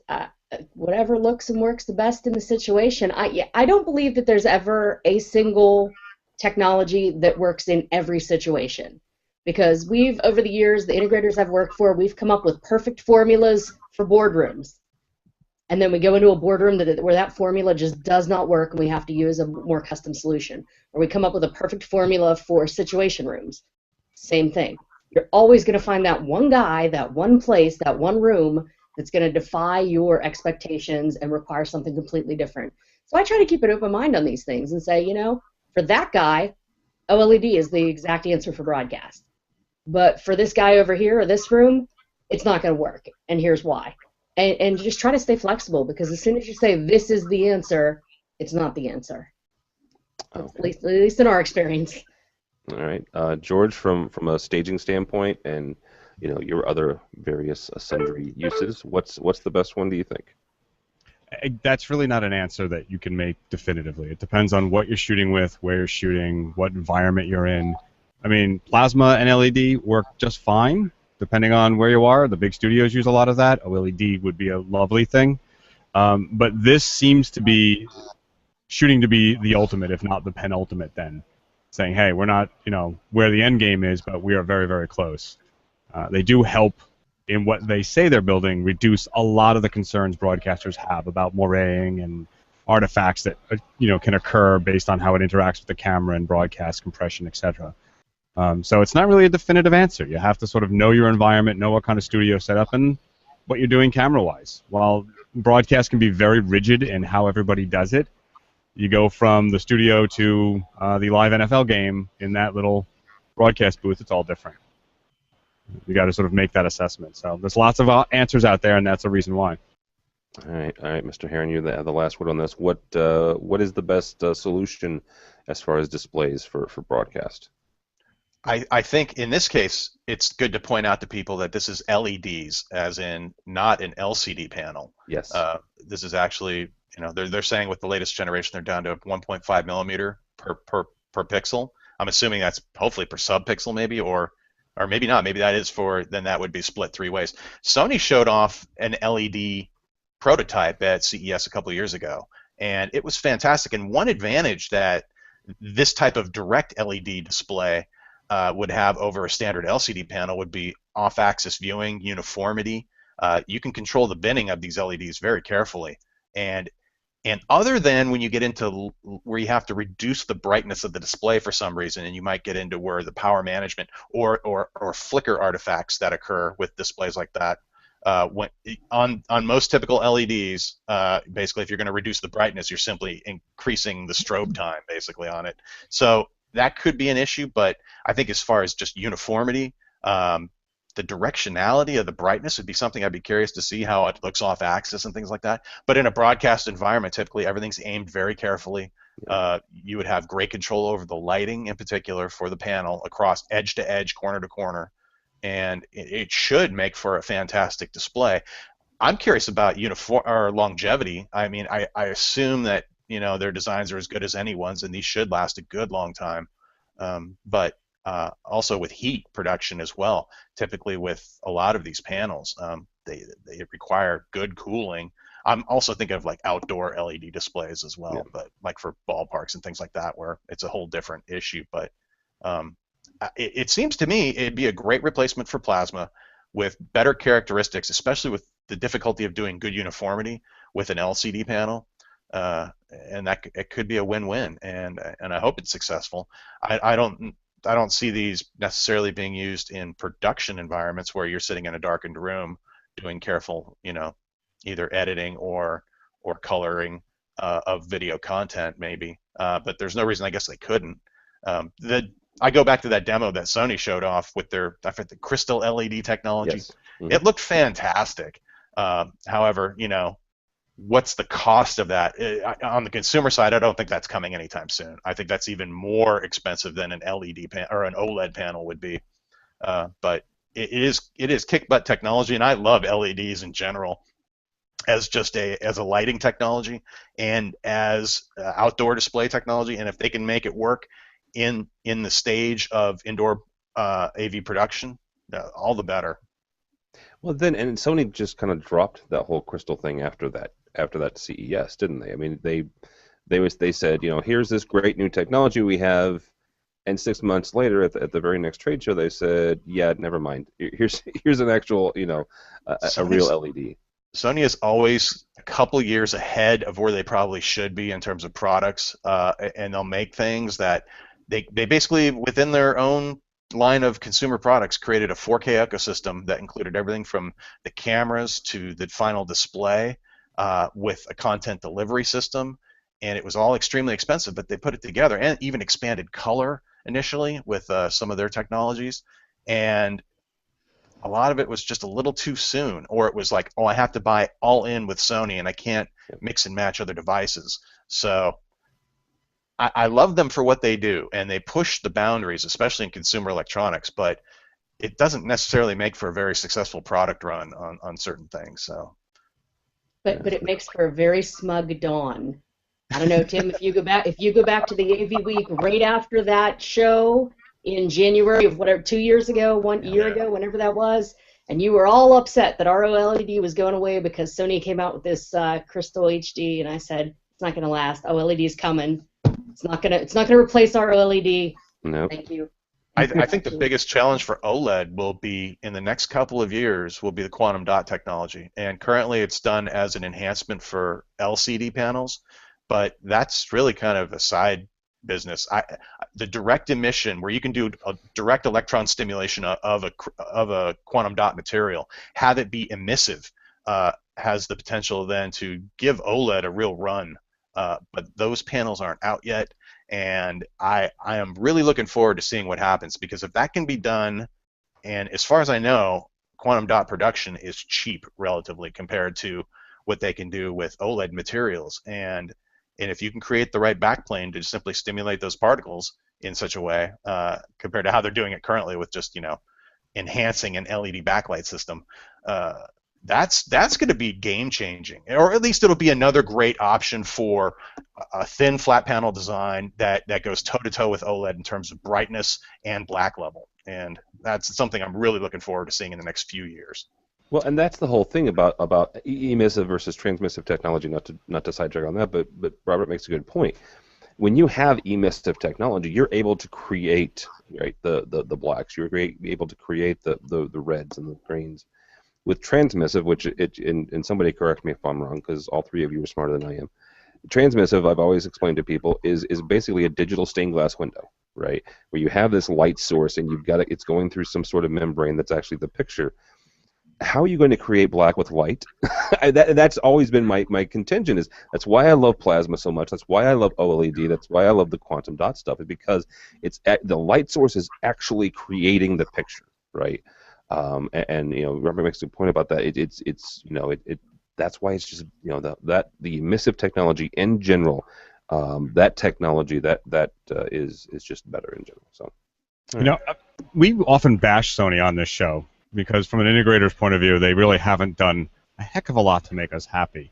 Whatever looks and works the best in the situation. I don't believe that there's ever a single technology that works in every situation, because over the years, the integrators I've worked for, we've come up with perfect formulas for boardrooms. And then we go into a boardroom where that formula just does not work, and we have to use a more custom solution. Or we come up with a perfect formula for situation rooms. Same thing. You're always going to find that one guy, that one place, that one room that's going to defy your expectations and require something completely different. So I try to keep an open mind on these things and say, for that guy, OLED is the exact answer for broadcast. But for this guy over here or this room, it's not going to work, and here's why. And just try to stay flexible, because as soon as you say this is the answer, it's not the answer.
Okay.
At least in our experience.
All right, George, from a staging standpoint, and your other various sundry uses, what's the best one, do you think?
That's really not an answer that you can make definitively. It depends on what you're shooting with, where you're shooting, what environment you're in. I mean, plasma and LED work just fine, depending on where you are. The big studios use a lot of that. OLED would be a lovely thing. But this seems to be shooting to be the ultimate, if not the penultimate then. Saying, hey, we're not, where the end game is, but we are very, very close. They do help in what they say they're building, reduce a lot of the concerns broadcasters have about moiraying and artifacts that can occur based on how it interacts with the camera and broadcast compression, etc. So it's not really a definitive answer. You have to sort of know your environment, know what kind of studio setup, and what you're doing camera-wise. While broadcast can be very rigid in how everybody does it, you go from the studio to the live NFL game in that little broadcast booth, it's all different. You got to sort of make that assessment. So there's lots of answers out there, and that's the reason why.
All right, Mr. Heron, you're the last word on this. What is the best solution as far as displays for broadcast?
I think in this case, it's good to point out to people that this is LEDs, as in not an LCD panel.
Yes.
This is actually, they're saying with the latest generation, they're down to 1.5 millimeter per pixel. I'm assuming that's hopefully per subpixel maybe, or maybe not. Maybe that is then that would be split 3 ways. Sony showed off an LED prototype at CES a couple of years ago, and it was fantastic. And one advantage that this type of direct LED display would have over a standard LCD panel would be off-axis viewing, uniformity. You can control the binning of these LEDs very carefully, and other than when you get into where you have to reduce the brightness of the display for some reason, and you might get into where the power management or flicker artifacts that occur with displays like that. When on most typical LEDs, basically, if you're going to reduce the brightness, you're simply increasing the strobe time, basically, on it. So that could be an issue, but I think as far as just uniformity, the directionality of the brightness would be something I'd be curious to see how it looks off axis and things like that. But in a broadcast environment, typically everything's aimed very carefully. You would have great control over the lighting in particular for the panel across edge to edge, corner to corner, and it should make for a fantastic display. I'm curious about longevity. I mean, I assume that their designs are as good as anyone's, and these should last a good long time. But also with heat production as well. Typically with a lot of these panels, they require good cooling. I'm also thinking of like outdoor LED displays as well, but like for ballparks and things like that, where it's a whole different issue. But it seems to me it'd be a great replacement for plasma with better characteristics, especially with the difficulty of doing good uniformity with an LCD panel. And that it could be a win-win, and I hope it's successful. I don't see these necessarily being used in production environments where you're sitting in a darkened room doing careful, either editing or coloring of video content, maybe. But there's no reason I guess they couldn't. I go back to that demo that Sony showed off with their the crystal LED technology.
Yes. Mm-hmm.
It looked fantastic. However, what's the cost of that? On the consumer side, I don't think that's coming anytime soon. I think that's even more expensive than an LED or an OLED panel would be. But it is kick-butt technology, and I love LEDs in general as a lighting technology and as outdoor display technology. And if they can make it work in the stage of indoor AV production, all the better.
Well, and Sony just kind of dropped that whole crystal thing after that CES, didn't they? I mean, they said, here's this great new technology we have, and 6 months later, at the very next trade show, they said, yeah, never mind. Here's an actual, a real LED.
Sony is always a couple years ahead of where they probably should be in terms of products, and they'll make things that they basically, within their own line of consumer products, created a 4K ecosystem that included everything from the cameras to the final display with a content delivery system, and it was all extremely expensive, but they put it together and even expanded color initially with some of their technologies, and a lot of it was just a little too soon, or it was like, oh, I have to buy all in with Sony and I can't mix and match other devices. So I love them for what they do, and they push the boundaries, especially in consumer electronics, but it doesn't necessarily make for a very successful product run on certain things. So,
but it makes for a very smug dawn. I don't know, Tim, if you go back to the AVWeek right after that show in January of 2 years ago, 1 year ago, whenever that was, and you were all upset that our OLED was going away because Sony came out with this Crystal HD, and I said it's not going to last. OLED is coming. It's not gonna replace our OLED.
No.
Thank you.
I think the biggest challenge for OLED will be in the next couple of years will be the quantum dot technology, and currently it's done as an enhancement for LCD panels, but that's really kind of a side business. The direct emission, where you can do a direct electron stimulation of a quantum dot material, have it be emissive, has the potential then to give OLED a real run but those panels aren't out yet, and I am really looking forward to seeing what happens, because if that can be done, and as far as I know, quantum dot production is cheap relatively compared to what they can do with OLED materials, and if you can create the right backplane to simply stimulate those particles in such a way, compared to how they're doing it currently with just enhancing an LED backlight system, that's going to be game changing, or at least it'll be another great option for a thin flat panel design that goes toe to toe with OLED in terms of brightness and black level, and that's something I'm really looking forward to seeing in the next few years.
Well, and that's the whole thing about emissive versus transmissive technology. Not to sidetrack on that, but Robert makes a good point. When you have emissive technology, you're able to create, right, the blacks. You're able to create the reds and the greens. With transmissive, which and somebody correct me if I'm wrong, because all three of you are smarter than I am. Transmissive, I've always explained to people, is basically a digital stained glass window, right, where you have this light source and it's going through some sort of membrane that's actually the picture. How are you going to create black with light? That's always been my contention. That's why I love plasma so much. That's why I love OLED. That's why I love the quantum dot stuff. Is because the light source is actually creating the picture, right? And Robert makes a point about that. That's why it's just the emissive technology in general. That technology that is just better in general. So
we often bash Sony on this show, because from an integrator's point of view, they really haven't done a heck of a lot to make us happy.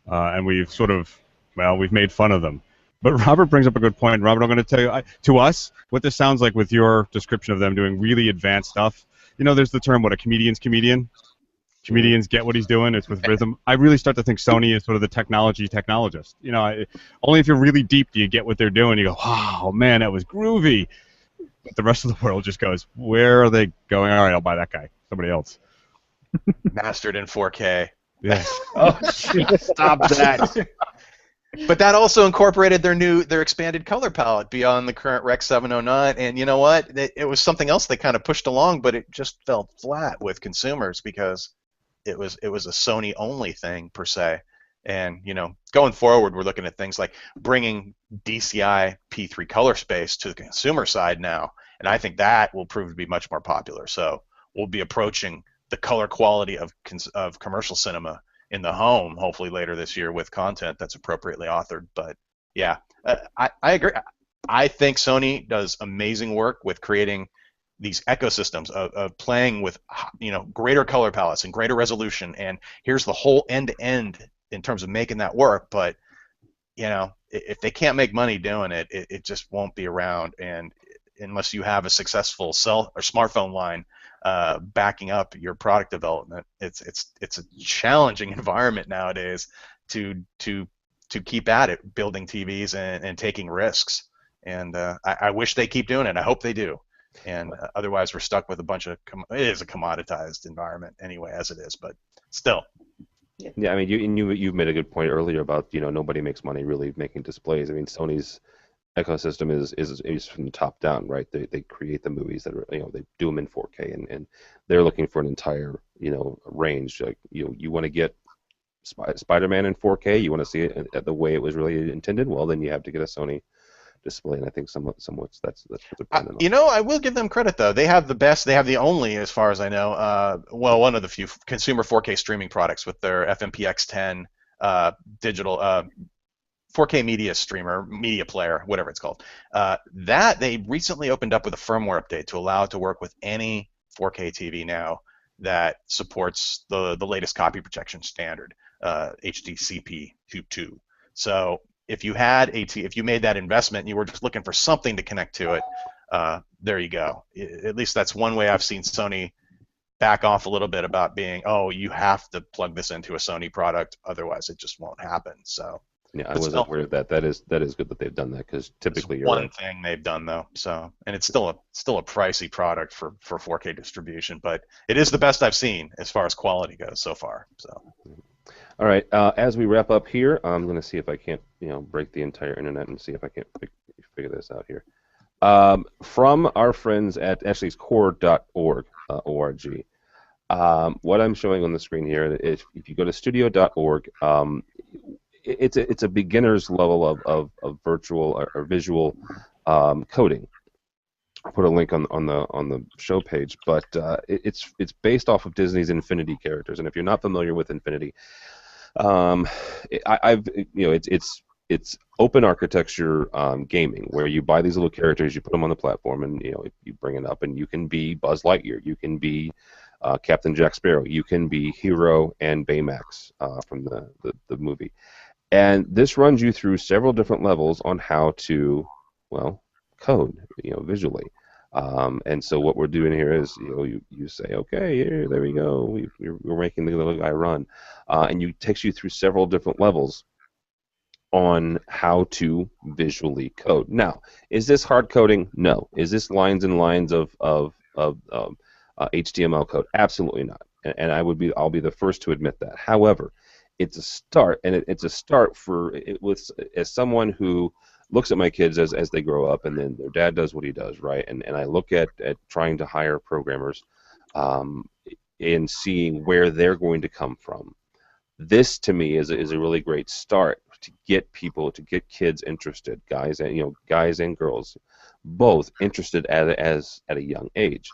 And we've we've made fun of them. But Robert brings up a good point. Robert, I'm going to tell you, to us, what this sounds like with your description of them doing really advanced stuff. There's the term, a comedian's comedian? Comedians get what he's doing. It's with rhythm. I really start to think Sony is sort of the technology technologist. Only if you're really deep do you get what they're doing. You go, wow, man, that was groovy. But the rest of the world just goes, where are they going? All right, I'll buy that guy. Somebody else.
Mastered in 4K.
Yes.
Oh, stop that.
But that also incorporated their expanded color palette beyond the current Rec 709, and you know what? It was something else they kind of pushed along, but it just fell flat with consumers because it was a Sony only thing per se. And going forward, we're looking at things like bringing DCI P3 color space to the consumer side now, and I think that will prove to be much more popular. So we'll be approaching the color quality of commercial cinema in the home, hopefully later this year, with content that's appropriately authored. But yeah, I agree. I think Sony does amazing work with creating these ecosystems of playing with greater color palettes and greater resolution. And here's the whole end-to-end in terms of making that work. But if they can't make money doing it, it just won't be around. And unless you have a successful cell or smartphone line backing up your product development, it's a challenging environment nowadays to keep at it, building TVs and taking risks. And I wish they keep doing it. I hope they do. And otherwise, we're stuck with a bunch of it is a commoditized environment anyway, as it is. But still.
Yeah, I mean, you made a good point earlier about nobody makes money really making displays. I mean, Sony's ecosystem is from the top down, right? They create the movies that are they do them in 4K, and they're looking for an entire range. Like you want to get Spider-Man in 4K, you want to see it the way it was really intended. Well, then you have to get a Sony display, and I think somewhat that's what they're planning on.
I will give them credit though. They have the best. They have the only, as far as I know, one of the few consumer 4K streaming products with their FMPX10 digital 4K media player, whatever it's called. That they recently opened up with a firmware update to allow it to work with any 4K TV now that supports the latest copy protection standard, HDCP 2.2. So if you made that investment and you were just looking for something to connect to it, there you go. At least that's one way I've seen Sony back off a little bit about being, you have to plug this into a Sony product, otherwise it just won't happen. So.
Yeah, I wasn't aware of that. That is good that they've done that, because typically
it's one thing they've done though. So, and it's still a pricey product for 4K distribution, but it is the best I've seen as far as quality goes so far. So.
All right. As we wrap up here, I'm going to see if I can't break the entire internet and see if I can't figure this out here. From our friends at actually it's core.org, org. What I'm showing on the screen here, if you go to studio.org. it's a beginner's level of virtual or visual coding. I'll put a link on the show page, but it's based off of Disney's Infinity characters, and if you're not familiar with Infinity, it's open architecture gaming where you buy these little characters, you put them on the platform, and you bring it up, and you can be Buzz Lightyear, you can be Captain Jack Sparrow, you can be Hero and Baymax from the movie, and this runs you through several different levels on how to code visually. And so what we're doing here is you say, okay, here, there we go, we're making the little guy run, and it takes you through several different levels on how to visually code. Now, is this hard coding? No. Is this lines and lines of HTML code? Absolutely not. And I'll be the first to admit that. However, it's a start, and it's a start as someone who looks at my kids as they grow up, and then their dad does what he does, right? And I look at trying to hire programmers and seeing where they're going to come from. This to me is a really great start to get kids interested, guys and girls, both interested at a young age.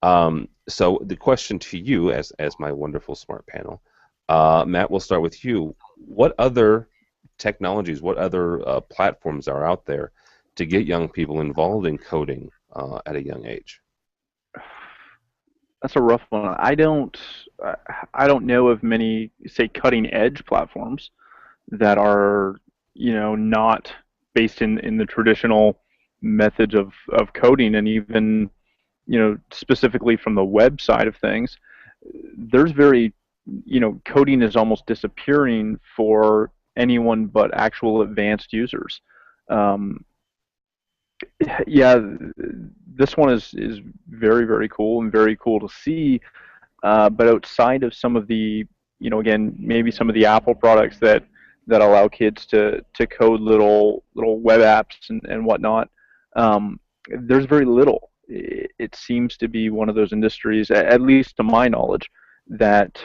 So the question to you, as my wonderful smart panel, Matt, we'll start with you. What other technologies, what other platforms are out there to get young people involved in coding at a young age?
That's a rough one. I don't know of many, say, cutting edge platforms that are not based in the traditional methods of coding, and even specifically from the web side of things. There's coding is almost disappearing for anyone but actual advanced users. This one is very, very cool and very cool to see, but outside of some of the again, maybe some of the Apple products that allow kids to code little web apps and whatnot, there's very little. It seems to be one of those industries, at least to my knowledge, that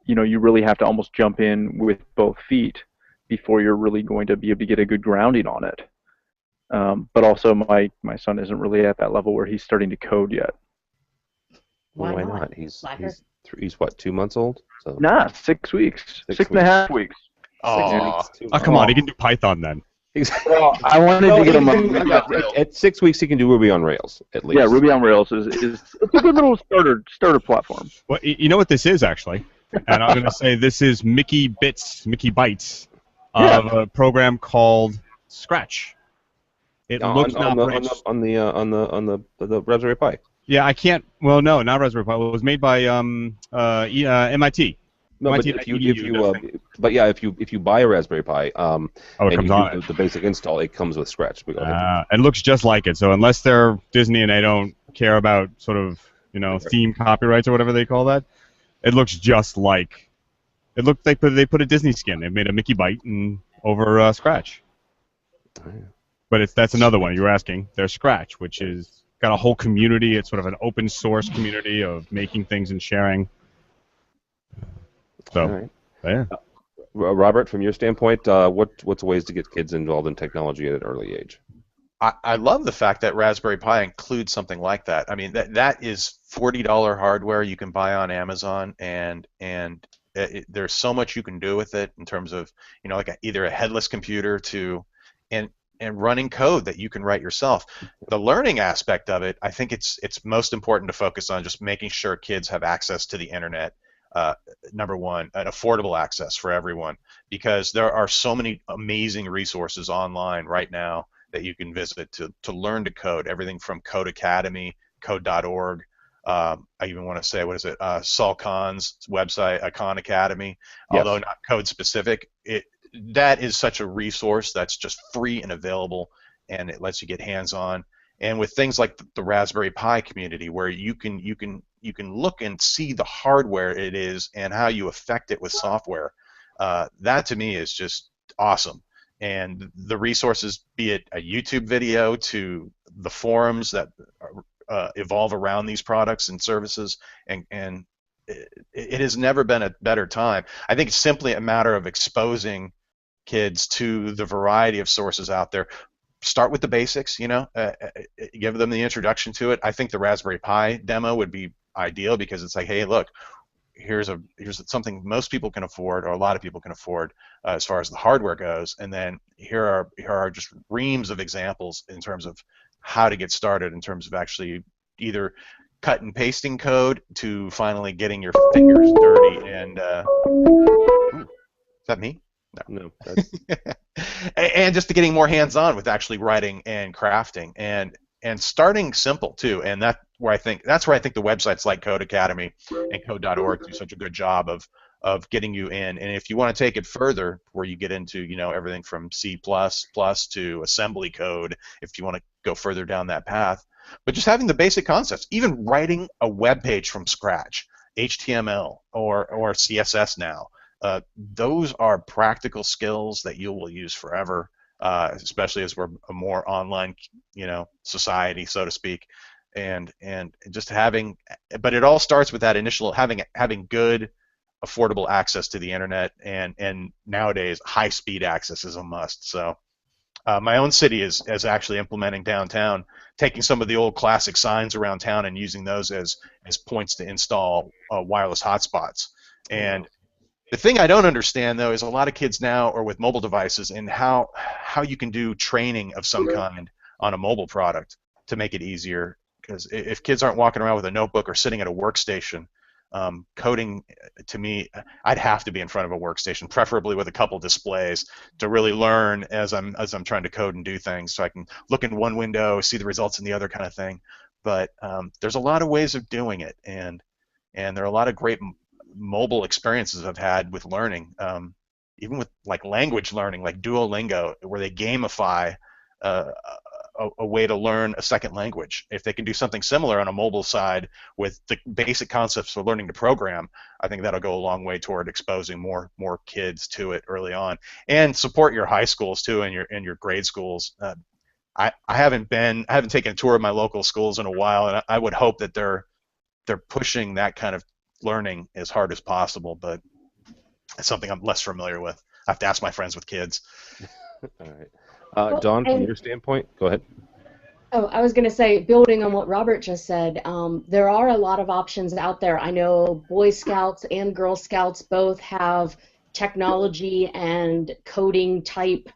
you really have to almost jump in with both feet before you're really going to be able to get a good grounding on it. But also, my son isn't really at that level where he's starting to code yet.
Why not? He's what, 2 months old? So.
Nah, 6 weeks. 6.5 weeks.
Oh, come on, he can do Python then.
Well, I wanted to get him
at 6 weeks. He can do Ruby on Rails at least.
Yeah, Ruby on Rails is it's a good little starter platform.
Well, you know what this is actually, and I'm going to say this is Mickey Bytes of a program called Scratch. It looks
on the Raspberry Pi.
Yeah, I can't. Well, no, not Raspberry Pi. It was made by MIT.
No, but if you buy a Raspberry Pi,
it
and
comes
you
on
do
it.
the basic install, it comes with Scratch.
It looks just like it. So unless they're Disney and they don't care about sort of theme copyrights or whatever they call that, it looks just like. It looked like they put a Disney skin. They made a Mickey Byte and over Scratch.
Oh, yeah.
But that's another one you were asking. There's Scratch, which is got a whole community. It's sort of an open source community of making things and sharing. So,
right.
Yeah.
Robert, from your standpoint, what's ways to get kids involved in technology at an early age?
I love the fact that Raspberry Pi includes something like that. I mean, that is $40 hardware you can buy on Amazon, and there's so much you can do with it in terms of like either a headless computer and running code that you can write yourself. The learning aspect of it, I think it's most important to focus on just making sure kids have access to the internet. Number one, an affordable access for everyone, because there are so many amazing resources online right now that you can visit to learn to code. Everything from Code Academy, Code.org. I even want to say, Saul Khan's website, Khan Academy,
Yes.
Although not code specific. That is such a resource that's just free and available, and it lets you get hands-on. And with things like the Raspberry Pi community, where you can look and see the hardware it is and how you affect it with software, that to me is just awesome. And the resources, be it a YouTube video to the forums that evolve around these products and services, and it has never been a better time. I think it's simply a matter of exposing kids to the variety of sources out there. Start with the basics, give them the introduction to it. I think the Raspberry Pi demo would be ideal because it's like, hey, look, here's something most people can afford, or a lot of people can afford, as far as the hardware goes, and then here are just reams of examples in terms of how to get started, in terms of actually either cut and pasting code to finally getting your fingers dirty and ooh, is that me?
No. That's...
and just to getting more hands-on with actually writing and crafting and starting simple too. And that's where I think the websites like Code Academy and Code.org do such a good job of getting you in. And if you want to take it further, where you get into everything from C++ to assembly code, if you want to go further down that path, but just having the basic concepts, even writing a web page from scratch, HTML or CSS now. Those are practical skills that you will use forever, especially as we're a more online, society, so to speak, and just having. But it all starts with that initial having good, affordable access to the internet, and nowadays high-speed access is a must. So, my own city is actually implementing downtown, taking some of the old classic signs around town and using those as points to install wireless hotspots. And the thing I don't understand, though, is a lot of kids now are with mobile devices, and how you can do training of some kind on a mobile product to make it easier. Because if kids aren't walking around with a notebook or sitting at a workstation, coding, to me, I'd have to be in front of a workstation, preferably with a couple displays, to really learn as I'm trying to code and do things, so I can look in one window, see the results in the other, kind of thing. But there's a lot of ways of doing it, and there are a lot of great mobile experiences I've had with learning, even with like language learning, like Duolingo, where they gamify a way to learn a second language. If they can do something similar on a mobile side with the basic concepts for learning to program, I think that'll go a long way toward exposing more kids to it early on. And support your high schools too, and your grade schools. I haven't taken a tour of my local schools in a while, and I would hope that they're pushing that kind of learning as hard as possible, but it's something I'm less familiar with. I have to ask my friends with kids.
All right. Dawn, from your standpoint, go ahead.
Oh, I was going to say, building on what Robert just said, there are a lot of options out there. I know Boy Scouts and Girl Scouts both have technology and coding type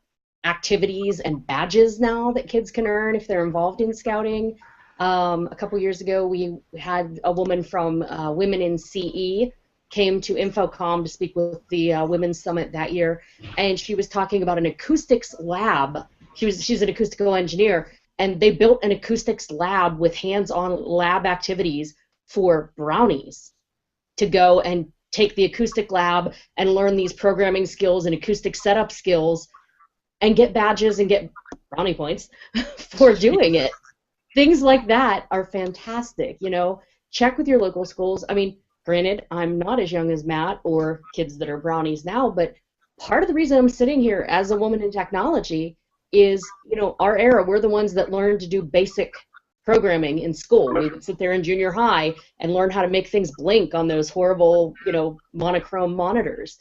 activities and badges now that kids can earn if they're involved in scouting. A couple years ago, we had a woman from Women in CE came to Infocom to speak with the Women's Summit that year, and she was talking about an acoustics lab. She's an acoustical engineer, and they built an acoustics lab with hands-on lab activities for brownies to go and take the acoustic lab and learn these programming skills and acoustic setup skills and get badges and get brownie points for doing it. Things like that are fantastic, Check with your local schools. I mean, granted, I'm not as young as Matt or kids that are brownies now, but part of the reason I'm sitting here as a woman in technology is, our era, we're the ones that learned to do basic programming in school. We would sit there in junior high and learn how to make things blink on those horrible, monochrome monitors.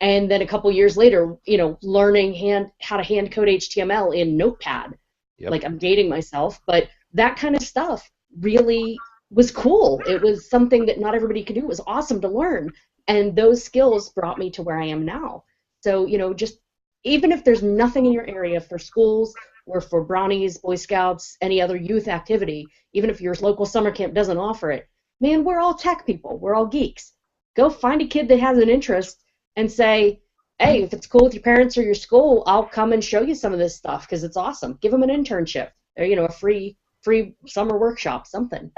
And then a couple years later, learning how to hand code HTML in Notepad. Yep. Like, I'm dating myself, but that kind of stuff really was cool. It was something that not everybody could do. It was awesome to learn. And those skills brought me to where I am now. So, just even if there's nothing in your area for schools or for brownies, Boy Scouts, any other youth activity, even if your local summer camp doesn't offer it, man, we're all tech people. We're all geeks. Go find a kid that has an interest and say, hey, if it's cool with your parents or your school, I'll come and show you some of this stuff because it's awesome. Give them an internship or, a free summer workshop, something.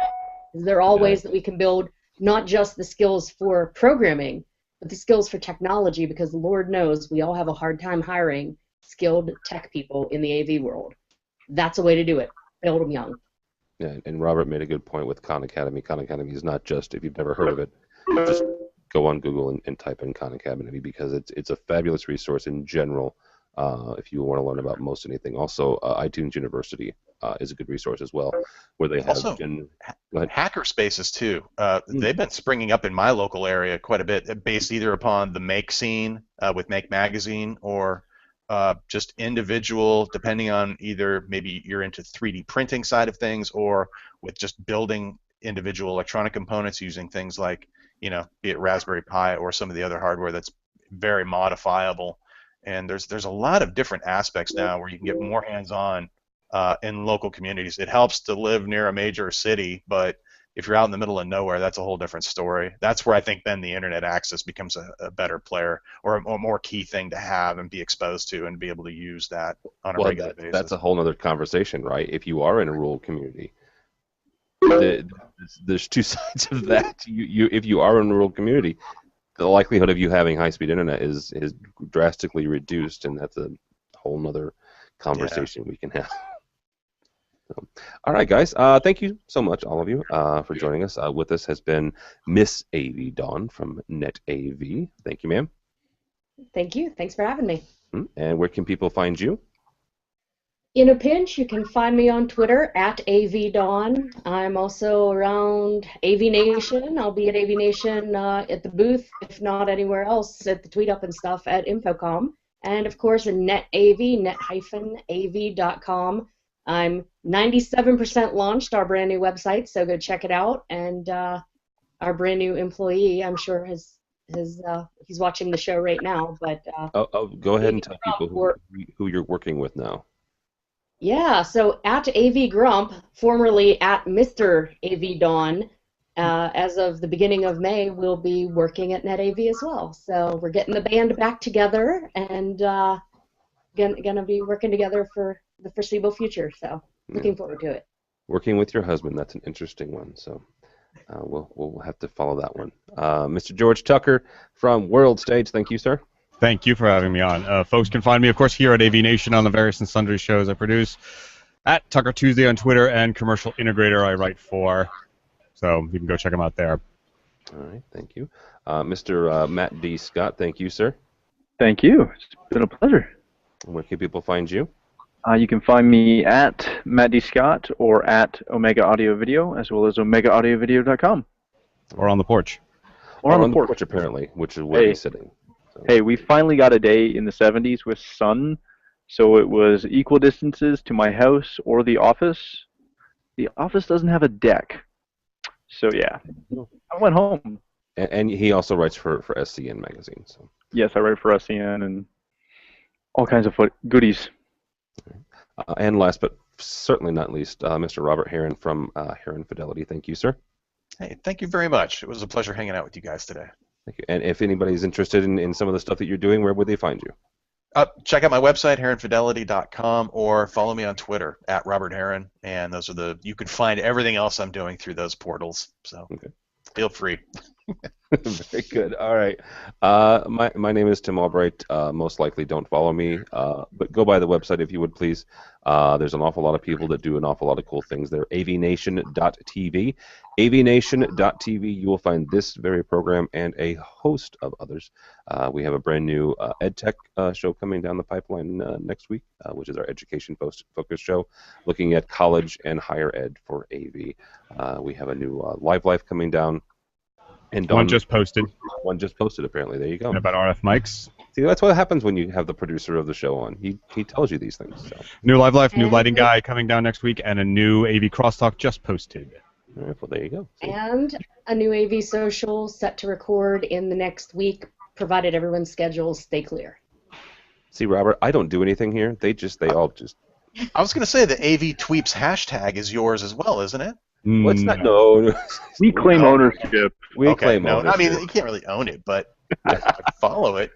There are all ways that we can build not just the skills for programming, but the skills for technology, because Lord knows we all have a hard time hiring skilled tech people in the AV world. That's a way to do it. Build them young.
Yeah, and Robert made a good point with Khan Academy. Khan Academy is not just, if you've never heard of it, just go on Google and type in Khan Academy, because it's a fabulous resource in general if you want to learn about most anything. Also, iTunes University is a good resource as well, where they have
also hacker spaces too. They've been springing up in my local area quite a bit, based either upon the Make scene with Make Magazine or just individual, depending on either maybe you're into 3D printing side of things, or with just building individual electronic components using things like, be it Raspberry Pi or some of the other hardware that's very modifiable. And there's a lot of different aspects now where you can get more hands-on in local communities. It helps to live near a major city, but if you're out in the middle of nowhere, that's a whole different story. That's where I think then the internet access becomes a better player, or a more key thing to have and be exposed to and be able to use that on a regular basis.
That's a whole other conversation, right? If you are in a rural community, there's two sides of that. If you are in a rural community, the likelihood of you having high-speed internet is drastically reduced, and that's a whole other conversation we can have. So, all right, guys. Thank you so much, all of you, for joining us. With us has been Miss AV Dawn from NetAV. Thank you, ma'am.
Thank you. Thanks for having me.
And where can people find you?
In a pinch, you can find me on Twitter at AVDawn. I'm also around AV Nation. I'll be at AV Nation at the booth, if not anywhere else, at the tweet up and stuff at Infocom. And of course, in NetAV, net-av.com. I'm 97% launched, our brand new website, so go check it out. And our brand new employee, I'm sure, he's watching the show right now. But
go ahead and tell people who you're working with now.
Yeah, so at AV Grump, formerly at Mr. AV Dawn, as of the beginning of May, we'll be working at NetAV as well. So we're getting the band back together and gonna be working together for the foreseeable future. So looking forward to it.
Working with your husband, that's an interesting one. So we'll have to follow that one. Mr. George Tucker from World Stage, thank you, sir.
Thank you for having me on. Folks can find me, of course, here at AV Nation on the various and sundry shows I produce, at Tucker Tuesday on Twitter, and Commercial Integrator I write for. So you can go check them out there.
All right, thank you. Mr. Matt D. Scott, thank you, sir.
Thank you. It's been a pleasure.
Where can people find you?
You can find me at Matt D. Scott or at Omega Audio Video, as well as OmegaAudioVideo.com.
Or on the porch.
Or on the porch,
apparently, which is where he's sitting. So.
Hey, we finally got a day in the 70s with sun, so it was equal distances to my house or the office. The office doesn't have a deck, so yeah, I went home.
And he also writes for SCN magazine. So.
Yes, I write for SCN and all kinds of goodies.
And last but certainly not least, Mr. Robert Heron from Heron Fidelity. Thank you, sir.
Hey, thank you very much. It was a pleasure hanging out with you guys today.
Thank you. And if anybody's interested in some of the stuff that you're doing, where would they find you?
Check out my website, heronfidelity.com, or follow me on Twitter at Robert Heron. And those are you can find everything else I'm doing through those portals. So feel free.
Very good. All right. My name is Tim Albright. Most likely don't follow me, but go by the website if you would, please. There's an awful lot of people that do an awful lot of cool things there. avnation.tv. avnation.tv. You will find this very program and a host of others. We have a brand new EdTech show coming down the pipeline next week, which is our education-focused show, looking at college and higher ed for AV. We have a new Live Life coming down. And
one just posted.
One just posted, apparently. There you go.
And about RF mics.
See, that's what happens when you have the producer of the show on. He tells you these things. So.
New Live Life, new lighting guy coming down next week, and a new AV Crosstalk just posted.
All right, well, there you go. See.
And a new AV social set to record in the next week, provided everyone's schedules stay clear.
See, Robert, I don't do anything here. They all just...
I was going to say the AV Tweeps hashtag is yours as well, isn't it?
Well, it's not. No.
We claim ownership.
We claim ownership.
I mean, you can't really own it, but I follow it.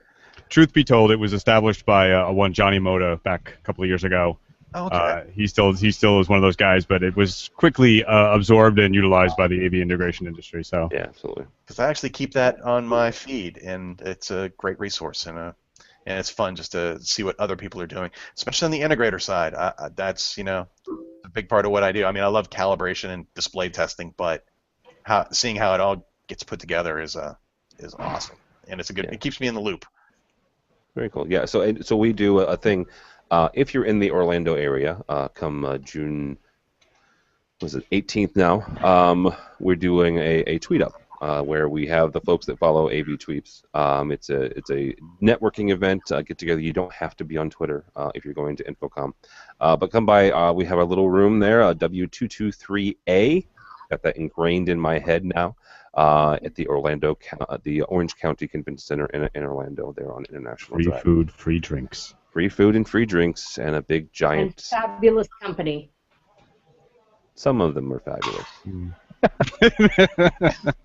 Truth be told, it was established by one Johnny Moda back a couple of years ago.
Oh, okay.
He still is one of those guys, but it was quickly absorbed and utilized by the AV integration industry. So
yeah, absolutely.
Because I actually keep that on my feed, and it's a great resource, and it's fun just to see what other people are doing, especially on the integrator side. That's a big part of what I do. I mean, I love calibration and display testing, but seeing how it all gets put together is awesome, and it's it keeps me in the loop.
Very cool. Yeah. So we do a thing. If you're in the Orlando area, come June, was it 18th now? We're doing a tweet up where we have the folks that follow AV Tweeps. It's a networking event, get together. You don't have to be on Twitter if you're going to Infocom, but come by. We have a little room there, W223A. Got that ingrained in my head now. At the Orange County Convention Center in Orlando, there on International
Free
Drive.
food, free drinks.
Free food and free drinks, and a big giant.
And fabulous company.
Some of them are fabulous.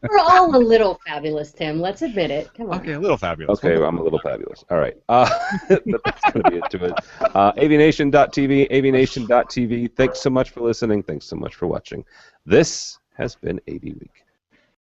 We're all a little fabulous, Tim. Let's admit it. Come on.
Okay, a little fabulous.
Okay, I'm a little fabulous. All right. But that's going to be it to it. AVNation.tv, AVNation.tv. Thanks so much for listening. Thanks so much for watching. This has been AV Week.